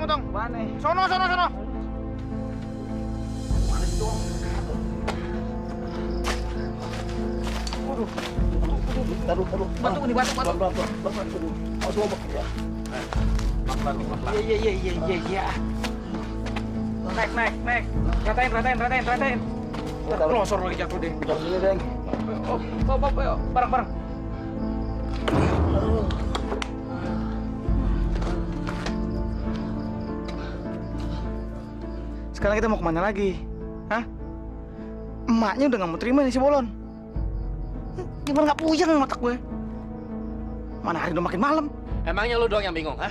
motong. Mana? Sono. Taruh. Batuk nih, batuk. Awas ngomong ya. Iya. Naik. Ratain. Losor lagi jatuh deh. Taruh sini, Reng. Ayo, bareng. Sekarang kita mau kemana lagi? Hah? Emaknya udah gak mau terima nih si Bolon. Gimana gak puyeng otak gue? Mana hari udah makin malam. Emangnya lu doang yang bingung, ha?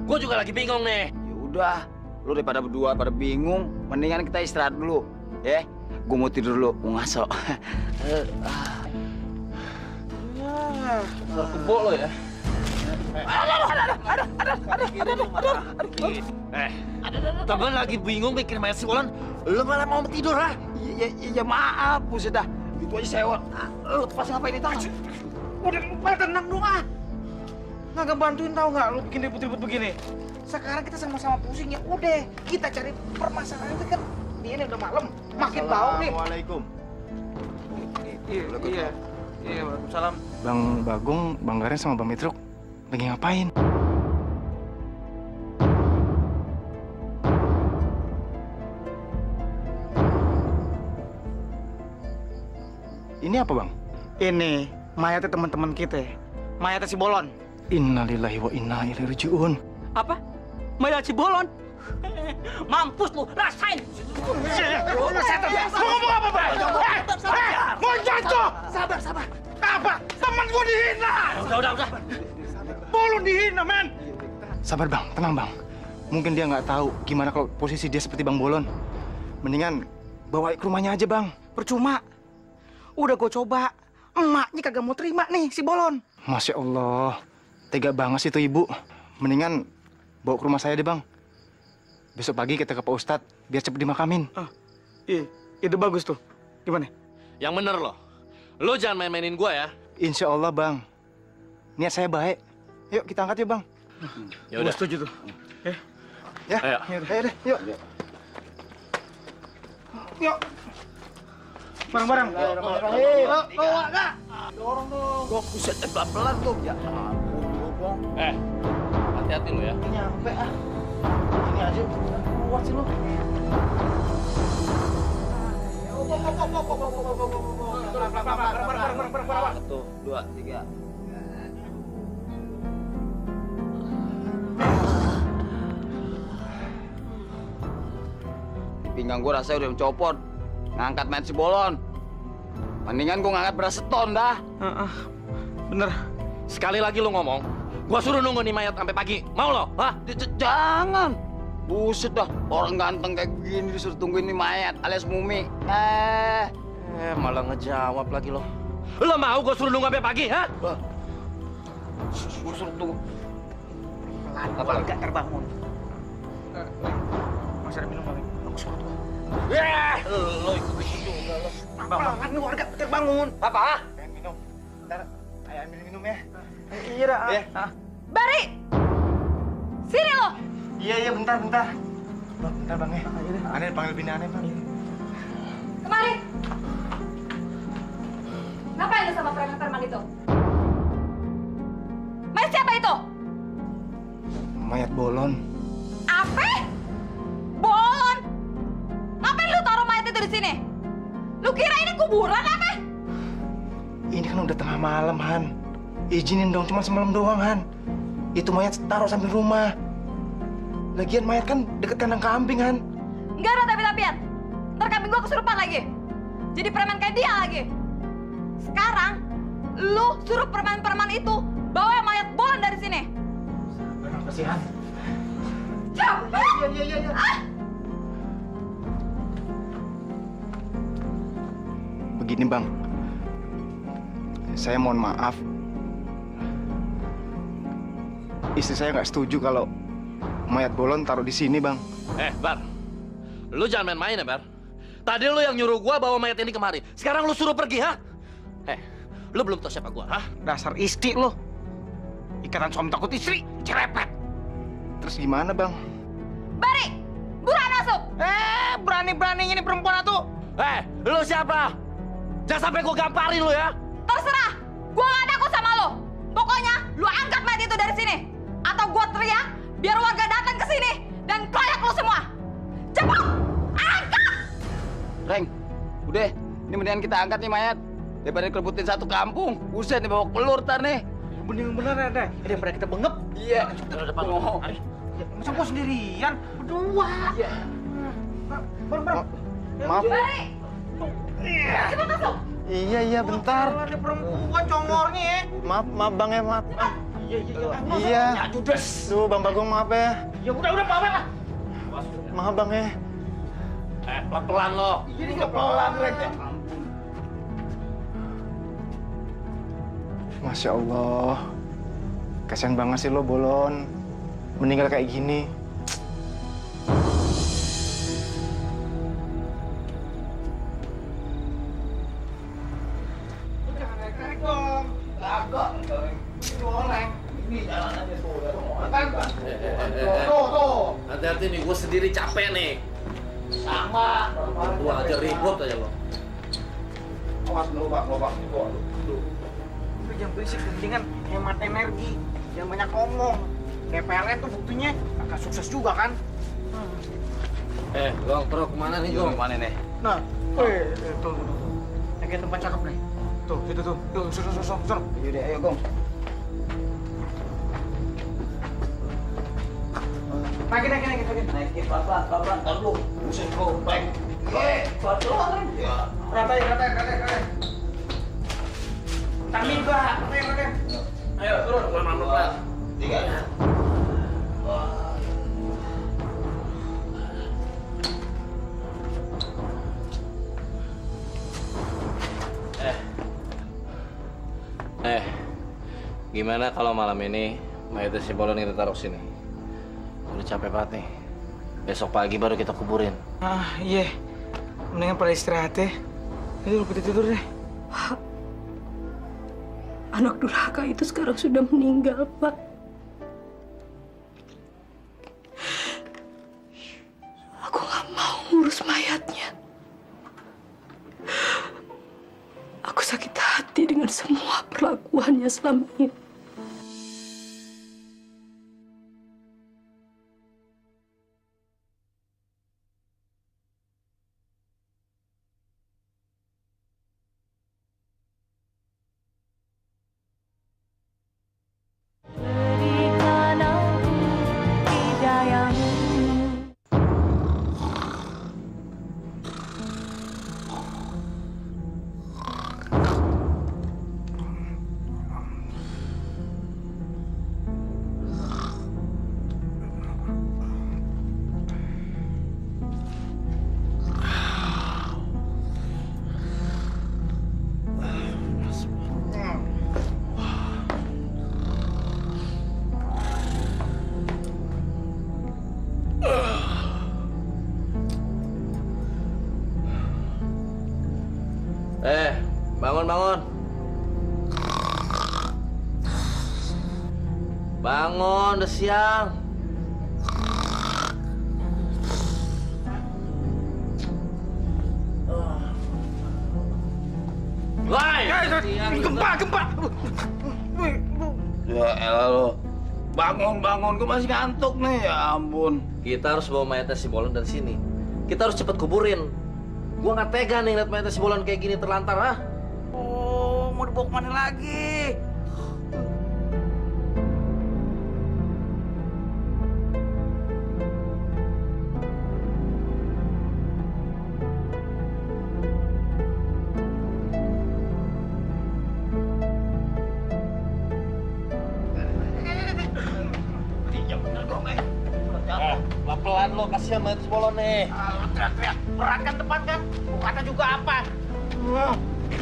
Gue juga lagi bingung nih. Ya udah, lu daripada berdua pada bingung, mendingan kita istirahat dulu, ya. Gue mau tidur dulu, mau ngaso. Kebo lo ya. Temen lagi bingung bikin mayat si Bolon, lu malah mau tidur, ha? Ya maaf, buset dah. Itu aja sewot. Lu pas ngapain di tangan? Udah, pada tenang dong ah. Nggak bantuin tau nggak lu bikin ribut-ribut begini. Sekarang kita sama-sama pusing ya. Udah, kita cari permasalahan itu kan. Ini udah malam, makin bau nih. Assalamualaikum. Iya, Waalaikumsalam. Bang Bagong, Bang Garen sama Bang Mitruk lagi ngapain? Ini apa, Bang? Ini mayatnya teman-teman kita. Mayatnya si Bolon. Innalillahi wa inna ilaihi raji'un. Apa? Mayat si Bolon? Mampus lu, rasain! Mau ngomong apa, Bang? Mau jatuh! Sabar. Apa? Temen gua dihina! Udah. Bolon dihina, men! Sabar, Bang. Tenang, Bang. Mungkin dia nggak tahu gimana kalau posisi dia seperti Bang Bolon. Mendingan bawa ke rumahnya aja, Bang. Percuma. Udah gue coba. Emaknya kagak mau terima nih si Bolon. Masya Allah. Tega banget sih tuh ibu. Mendingan bawa ke rumah saya deh, Bang. Besok pagi kita ke Pak Ustadz biar cepet dimakamin. Iya, ide bagus tuh. Gimana? Yang bener lo. Lo jangan main-mainin gua ya. Insya Allah, Bang. Niat saya baik. Yuk kita angkat ya, Bang. Ya udah. Gua setuju tuh. Ya. Ayo. Ayo deh, yuk. Yuk. Bareng-bareng. Bawa enggak? Dorong dong. Gua buset pelan-pelan tuh. Ya ampun, Bang. Hati-hati lo ya. Nyampe ah. Ini aja. Kuat sih lo. Satu, dua, tiga. Pinggang gue rasanya udah mencopot. Ngangkat mayat si Bolon. Mendingan gue ngangkat beras seton dah. Bener. Sekali lagi lu ngomong, gua suruh nunggu nih mayat sampai pagi. Mau lo? Hah? Jangan. Buset dah, orang ganteng kayak begini disuruh tungguin nih mayat alias mumi. Malah ngejawab lagi lo. Lo mau gua suruh nunggu sampai pagi, ha? Gue suruh tunggu. Apa enggak terbangun? Masih ada minum lagi. Aku suruh tuh. Lo ikut juga lo. Pelan nih warga terbangun. Apa? Pengen minum. Ntar ayah ambil minum ya. Iya dah. Bari! Sini lo! Iya bentar. Bang, bentar bang ya. Aneh panggil bini aneh bang. Kemari. Ngapain lu sama preman-preman itu? Mayat siapa itu? Mayat Bolon. Apa? Bolon! Ngapain lu taruh mayat itu di sini? Lu kira ini kuburan apa? Ini kan udah tengah malam, Han. Izinin dong, cuma semalam doang, Han. Itu mayat taruh samping rumah. Lagian mayat kan deket kandang kambing, Han. Enggak ada tapi-tapian. Ntar kambing gua kesurupan lagi. Jadi preman kayak dia lagi. Sekarang, lu suruh preman-preman itu bawa mayat Bolon dari sini. Kenapa sih, Han? Capek! Iya. Ah! Begini, Bang. Saya mohon maaf. Istri saya nggak setuju kalau mayat Bolon taruh di sini, Bang. Bar. Lu jangan main-main ya, Bar. Tadi lu yang nyuruh gua bawa mayat ini kemari. Sekarang lu suruh pergi, ha? Lu belum tahu siapa gua, ha? Dasar istri lo. Ikatan suami takut istri, cerepet. Terus gimana, Bang? Bari! Buruan masuk! Berani-beraninya ini perempuan itu. Lu siapa? Jangan sampai gua gamparin lu ya. Terserah! Gua gak takut sama lo! Pokoknya, lu angkat mayat itu dari sini! Atau gua teriak, biar warga datang ke sini dan koyak lu semua! Cepat! Angkat! Reng, udah. Ini mendingan kita angkat nih mayat. Daripada kerebutin satu kampung. Buset nih bawa pelur tar nih. Bener ada. Daripada kita bengep. Iya. Oh. Masa gua sendirian? Berdua. Iya. Maaf. Bari! Cepat masuk! Iya, bentar. Ada perempuan congornya ya. Maaf, Bang ya, maaf. Iya. Ya, judes. Duh, Bang Bagong maaf ya. Ya udah, pamit lah. Maaf, Bang ya. Pelan-pelan lo. Jadi nggak pelan lagi. Masya Allah. Kasian banget sih lo, Bolon. Meninggal kayak gini. Hati-hati nih, gue sendiri capek nih. Sama. Gua aja ribut aja lo. Awas, lobak. Udah jangan berisik, mendingan hemat energi. Jangan banyak ngomong. DPLN tuh buktinya agak sukses juga kan? Gong, terus kemana nih, Gong? Kemana nih? Nah, tuh. Yang kayak tempat cakep nih. Tuh, itu tuh. Tuh, suruh. Yaudah, ayo Gong. Naikin. Naikin pelan-pelan. Ntar lu. Buset lu, baik. Pelan-pelan. Ya. Ratain. Tamin gak? Ratain. Ayo, turun. Pelan-pelan. 3. Gimana kalau malam ini mayat si Bolon kita taruh sini? Udah capek banget nih. Besok pagi baru kita kuburin. Iya. Mendingan pada istirahat ya. Ayo, kita tidur deh. Anak durhaka itu sekarang sudah meninggal, Pak. Aku gak mau ngurus mayatnya. Aku sakit hati dengan semua perlakuannya selama ini. bangun. Bangun, udah siang. Woi, Gempa. Ya elah lo. Bangun, gue masih ngantuk nih, ya ampun. kita harus bawa mayatnya si Bolon dari sini. Kita harus cepet kuburin. Gua nggak tega nih liat mayatnya si Bolon kayak gini terlantar, ah. Oh, mau dibawa kemana lagi? Pelan lo, kasihan mayat si Bolon nih. Teriak-teriak, berat kan depan kan? Bukanya juga apa?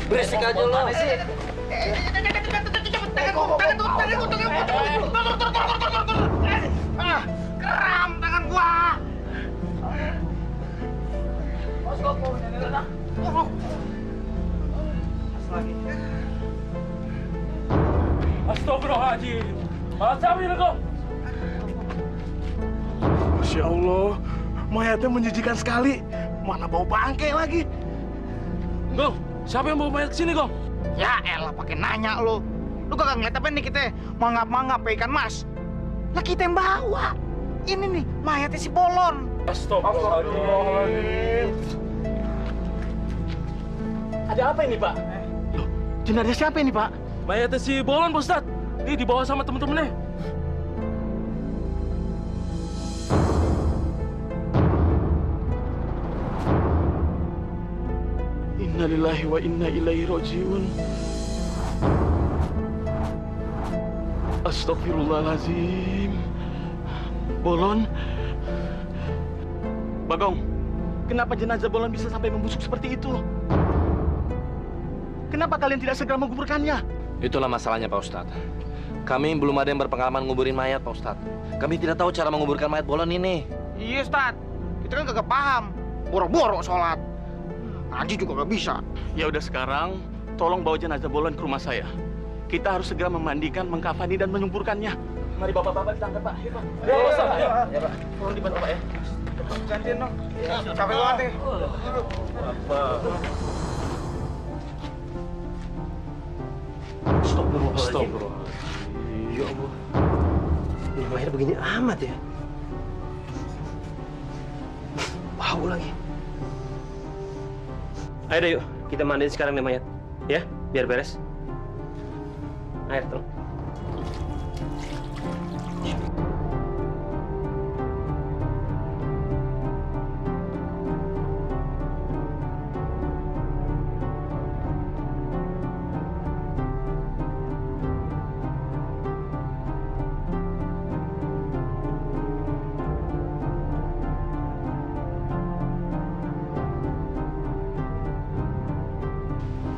Berisik aja lo. Keram tangan gua. Astagfirullahaladzim. Masawi kau. Masya Allah, mayatnya menjijikan sekali. Mana bau bangke lagi. Gong, siapa yang bawa mayat ke sini, Gong? Ya elah, pakai nanya lo. Lu kagak ngeliat apa nih kita mangap-mangap ikan mas? Lah kita yang bawa. Ini nih mayatnya si Bolon. Astagfirullahaladzim. Ada apa ini, Pak? Loh, jenazah siapa ini, Pak? Mayatnya si Bolon, Pak Ustadz. Ini dibawa sama temen-temennya. Innalillahi wa inna ilaihi rajiun. Astagfirullahaladzim. Bolon. Bagong, kenapa jenazah Bolon bisa sampai membusuk seperti itu? Kenapa kalian tidak segera menguburkannya? Itulah masalahnya, Pak Ustadz. Kami belum ada yang berpengalaman nguburin mayat, Pak Ustadz. Kami tidak tahu cara menguburkan mayat Bolon ini. Iya, Ustad. Kita kan kagak paham. Boro-boro sholat. Ngaji juga gak bisa. Ya udah sekarang, tolong bawa jenazah Bolon ke rumah saya. Kita harus segera memandikan, mengkafani dan menyuburkannya. Mari bapak-bapak ditangkap, Pak. Ayo, Pak. Ya, Ustaz. Ayo. Ya, Pak. Tolong dibantu, Pak ya. Gantiin dong. Capek banget nih. Astagfirullahaladzim. Ya Allah. Ini mayat begini amat ya. Bau lagi. Ayo deh yuk, kita mandiin sekarang nih mayat. Ya, biar beres. Air tolong.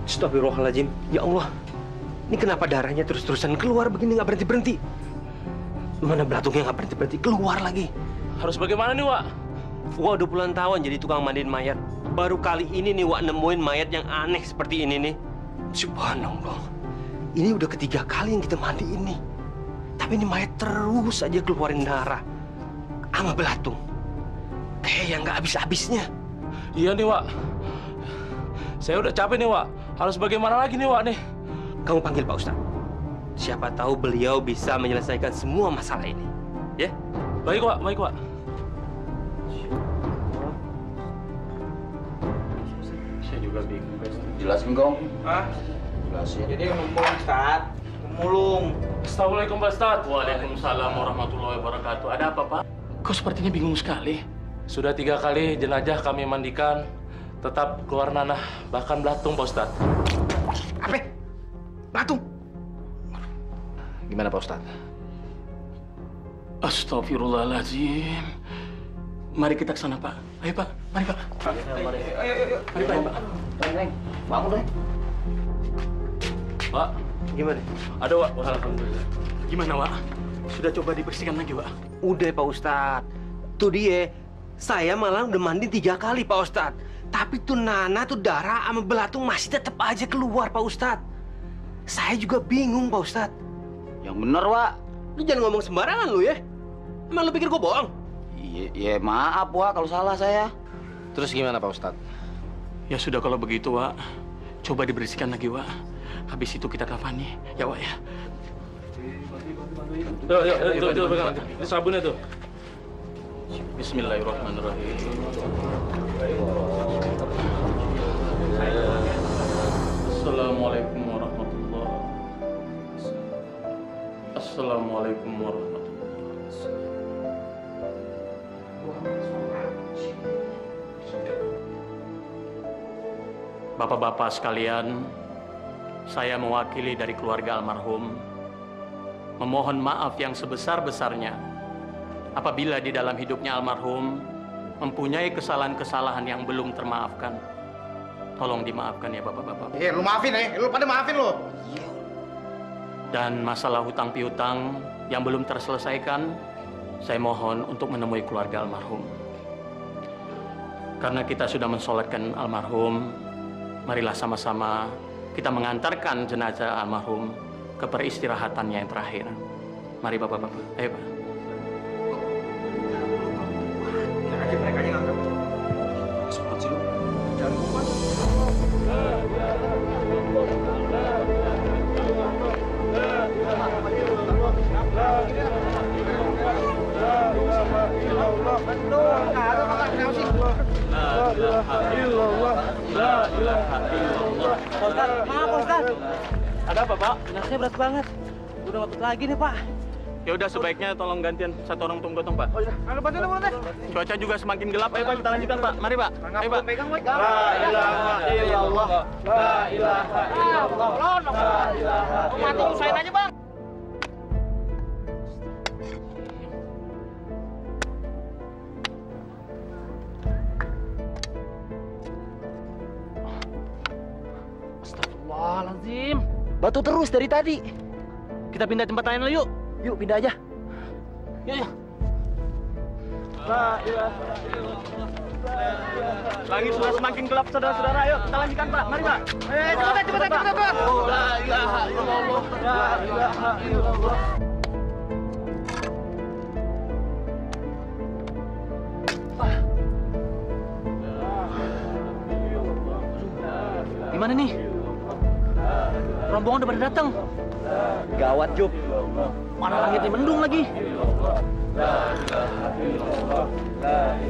Astagfirullahaladzim. Ya Allah. Ini kenapa darahnya terus-terusan keluar begini nggak berhenti-berhenti? Mana belatungnya nggak berhenti-berhenti keluar lagi? Harus bagaimana nih, Wak? Wah, udah puluhan tahun jadi tukang mandiin mayat. Baru kali ini nih Wak nemuin mayat yang aneh seperti ini nih. Subhanallah. Ini udah ketiga kali yang kita mandiin nih. Tapi ini mayat terus aja keluarin darah. Sama belatung. Kayak yang nggak habis-habisnya. Iya nih, Wak. Saya udah capek nih, Wak. Harus bagaimana lagi nih, Wak nih? Kamu panggil Pak Ustadz. Siapa tahu beliau bisa menyelesaikan semua masalah ini. Ya? Baik, Wak. Baik, Wak. Saya juga bingung. Jelasin, Gong. Hah? Jelasin. Jadi ngomong, Ustad. Pemulung. Assalamualaikum, Pak Ustadz. Waalaikumsalam warahmatullahi wabarakatuh. Ada apa, Pak? Kau sepertinya bingung sekali. Sudah 3 kali jenazah kami mandikan. Tetap keluar nanah, bahkan belatung, Pak Ustadz. Apa? Belatung? Gimana, Pak Ustadz? Astagfirullahaladzim. Mari kita ke sana, Pak. Ayo, Pak. Mari, Pak. Ayo. Mari, Pak. Neng, bangun deh. Pak, Gimana? ada, Wak. Alhamdulillah. Gimana, Wak? Sudah coba dibersihkan lagi, Wak? Udah, Pak Ustadz. Tuh dia. Saya malah udah mandi 3 kali, Pak Ustadz. Tapi tuh Nana tuh darah sama belatung masih tetap aja keluar Pak Ustadz. Saya juga bingung Pak Ustadz. Yang bener, Wak. Lu jangan ngomong sembarangan lu ya. Emang lu pikir gua bohong? Iya, maaf, Wak, kalau salah saya. Terus gimana Pak Ustadz? Ya sudah kalau begitu, Wak. Coba dibersihkan lagi, Wak. Habis itu kita kafani. Ya, Wak ya. Tuh, pegang. Ini sabunnya tuh. Bismillahirrahmanirrahim. Assalamualaikum warahmatullahi wabarakatuh. Assalamualaikum warahmatullahi wabarakatuh. Bapak-bapak sekalian, saya mewakili dari keluarga almarhum memohon maaf yang sebesar-besarnya apabila di dalam hidupnya almarhum mempunyai kesalahan-kesalahan yang belum termaafkan. Tolong dimaafkan ya bapak-bapak. Lu maafin ya, lu pada maafin lu. Dan masalah hutang piutang yang belum terselesaikan, saya mohon untuk menemui keluarga almarhum. Karena kita sudah mensolatkan almarhum, marilah sama-sama kita mengantarkan jenazah almarhum ke peristirahatannya yang terakhir. Mari bapak-bapak, ayo Pak. Mereka aja nganggap. Semangat sih lu. Jangan lupa. Maaf Ustadz. Ada apa Pak? Jenazahnya berat banget. Udah ngapet lagi nih Pak. Ya udah sebaiknya tolong gantian satu orang tunggu Pak. Oh iya, ayo bantu lu teh. Cuaca juga semakin gelap. Ayo Pak kita lanjutkan Pak. Mari Pak. Ayo Pak. Pegang, Pak. La ilaha illallah. La ilaha illallah. La ilaha. Mati usahain aja, Bang. Astagfirullahaladzim. Batu terus dari tadi. Kita pindah tempat lain yuk. Yuk pindah aja. Yuk. La ilaha illallah. Langit sudah semakin gelap saudara-saudara. Ayo kita lanjutkan Pak. Mari Pak. Cepat. Oh, la ilaha illallah. La ilaha illallah. Gimana nih? Rombongan udah pada datang. Gawat, Jup. Mana langitnya mendung lagi.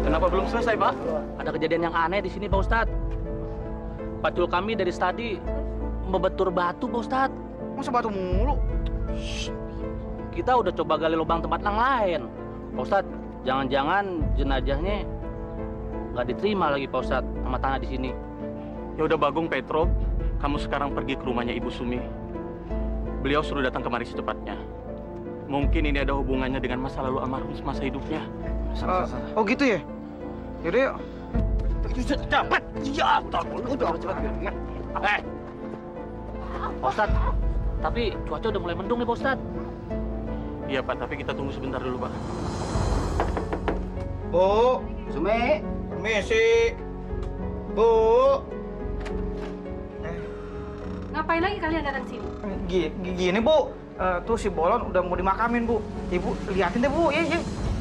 Kenapa belum selesai, Pak? Ada kejadian yang aneh di sini, Pak Ustadz. Pacul kami dari tadi membetur batu, Pak Ustadz. Masa batu mulu? Kita udah coba gali lubang tempat yang lain. Pak Ustadz, jangan-jangan jenazahnya nggak diterima lagi, Pak Ustadz, sama tanah di sini. Ya udah Bagong Petro, kamu sekarang pergi ke rumahnya Ibu Sumi. Beliau suruh datang kemari secepatnya. Mungkin ini ada hubungannya dengan masa lalu almarhum semasa hidupnya. Oh gitu ya? Yaudah yuk. Cepat! Ya, cepat. Pak Ustadz, tapi cuaca udah mulai mendung nih Pak Ustadz. Iya Pak, tapi kita tunggu sebentar dulu Pak. Bu, Sumi. permisi. Bu. Ngapain lagi kalian datang sini? Gini Bu, tuh si Bolon udah mau dimakamin Bu. Ibu liatin deh Bu, ya.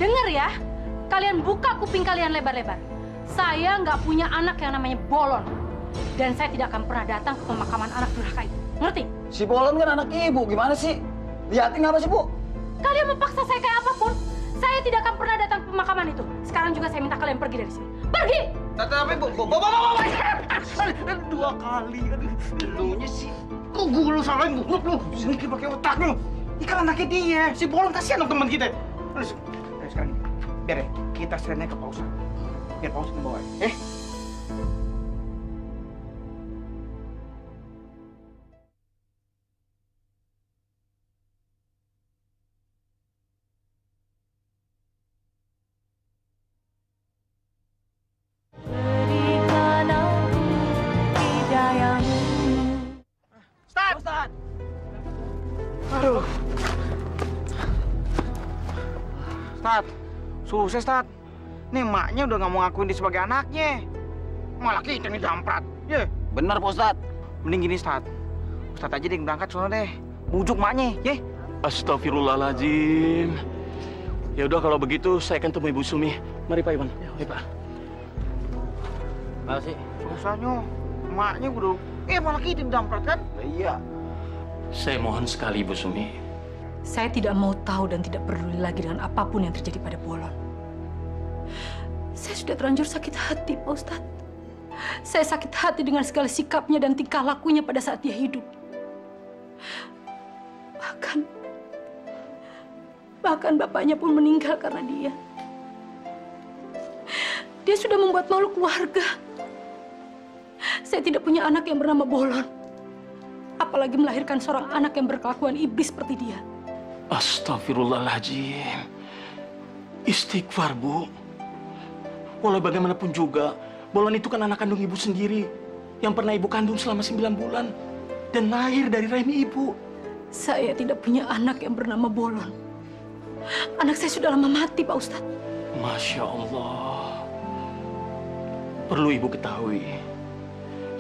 Dengar ya, kalian buka kuping kalian lebar-lebar. Saya nggak punya anak yang namanya Bolon. Dan saya tidak akan pernah datang ke pemakaman anak durhaka itu. Ngerti? Si Bolon kan anak ibu, gimana sih? Liatin apa sih, Bu? Kalian memaksa saya kayak apapun, saya tidak akan pernah datang ke pemakaman itu. Sekarang juga saya minta kalian pergi dari sini. Pergi! Tapi Bu, dua kali. Lunya sih. Kok gue lu salahin Bu? Lu sedikit pakai otak lu. Ini kan anaknya dia. Si Bolon kasihan dong teman kita. Terus sekarang gini. Biar ya, kita serahin ke pausa. Biar pausa membawa. Aduh. Stat, susah Stat. Nih emaknya udah gak mau ngakuin dia sebagai anaknya. malah kita yang didamprat. Ye. Bener Pak Ustadz. Mending gini, Ustadz. Ustadz aja deh yang berangkat soalnya deh. Bujuk maknya, ye. Astagfirullahaladzim. Ya udah kalau begitu saya akan temui Ibu Sumi. Mari Pak Iwan. Mari Pak. Makasih. Rasanya emaknya udah malah kita yang didamprat kan? Iya. Saya mohon sekali, Bu Sumi. Saya tidak mau tahu dan tidak peduli lagi dengan apapun yang terjadi pada Bolon. Saya sudah terlanjur sakit hati, Pak Ustadz. Saya sakit hati dengan segala sikapnya dan tingkah lakunya pada saat dia hidup. Bahkan bapaknya pun meninggal karena dia. Dia sudah membuat malu keluarga. Saya tidak punya anak yang bernama Bolon. Apalagi melahirkan seorang anak yang berkelakuan iblis seperti dia. Astagfirullahaladzim. Istighfar, Bu. Walau bagaimanapun juga, Bolon itu kan anak kandung ibu sendiri yang pernah ibu kandung selama 9 bulan dan lahir dari rahim ibu. Saya tidak punya anak yang bernama Bolon. Anak saya sudah lama mati, Pak Ustadz. Masya Allah. Perlu ibu ketahui,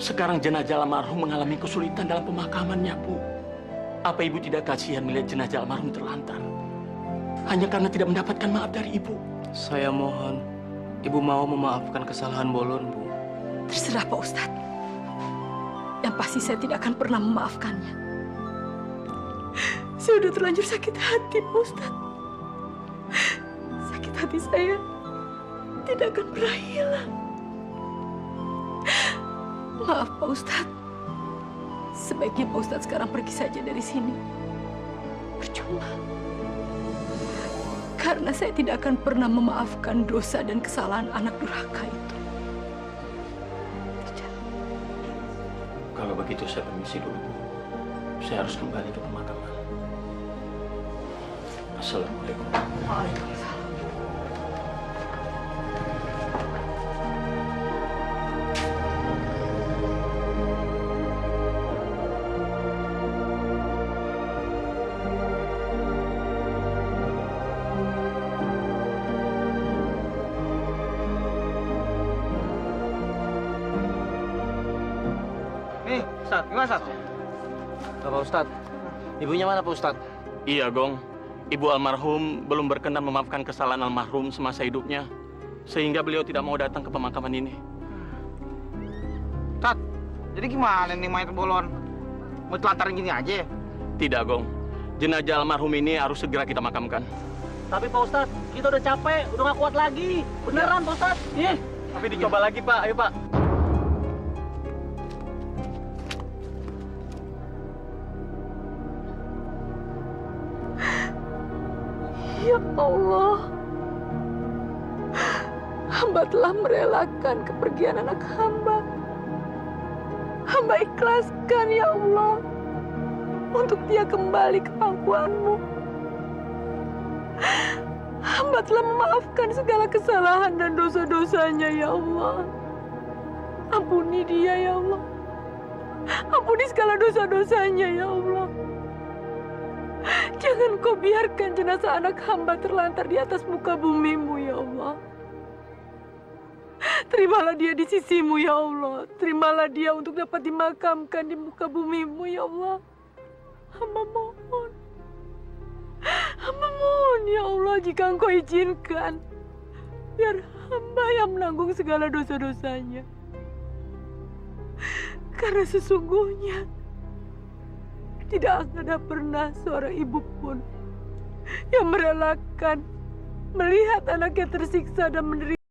sekarang jenazah almarhum mengalami kesulitan dalam pemakamannya, Bu. Apa ibu tidak kasihan melihat jenazah almarhum terlantar? Hanya karena tidak mendapatkan maaf dari ibu. Saya mohon, Ibu mau memaafkan kesalahan Bolon, Bu. Terserah Pak Ustadz. Yang pasti saya tidak akan pernah memaafkannya. Saya sudah terlanjur sakit hati, Pak Ustadz. Sakit hati saya tidak akan pernah hilang. Maaf Pak Ustadz. Sebaiknya Pak Ustadz sekarang pergi saja dari sini. Percuma. Karena saya tidak akan pernah memaafkan dosa dan kesalahan anak durhaka itu. Tidak. Kalau begitu saya permisi dulu, Bu. Saya harus kembali ke pemakaman. Assalamualaikum. Waalaikumsalam. Nih, Ustadz, gimana Ustadz? Pak Ustadz, ibunya mana Pak Ustadz? Iya, Gong. Ibu almarhum belum berkenan memaafkan kesalahan almarhum semasa hidupnya, sehingga beliau tidak mau datang ke pemakaman ini. Ustadz, jadi gimana nih mayat Bolon? Mau telantarin gini aja? Tidak, Gong. Jenazah almarhum ini harus segera kita makamkan. Tapi Pak Ustadz, kita udah capek, udah gak kuat lagi. Beneran Pak Ustadz? Iya. Tapi dicoba lagi, Pak. Ayo, Pak. Ya Allah, hamba telah merelakan kepergian anak hamba. Hamba ikhlaskan ya Allah untuk dia kembali ke pangkuanmu. Hamba telah memaafkan segala kesalahan dan dosa-dosanya ya Allah. Ampuni dia ya Allah. Ampuni segala dosa-dosanya ya Allah. Jangan kau biarkan jenazah anak hamba terlantar di atas muka bumimu, ya Allah. Terimalah dia di sisimu, ya Allah. Terimalah dia untuk dapat dimakamkan di muka bumimu, ya Allah. Hamba mohon. Hamba mohon, ya Allah, jika engkau izinkan. Biar hamba yang menanggung segala dosa-dosanya. Karena sesungguhnya tidak ada pernah seorang ibu pun yang merelakan melihat anaknya tersiksa dan menderita.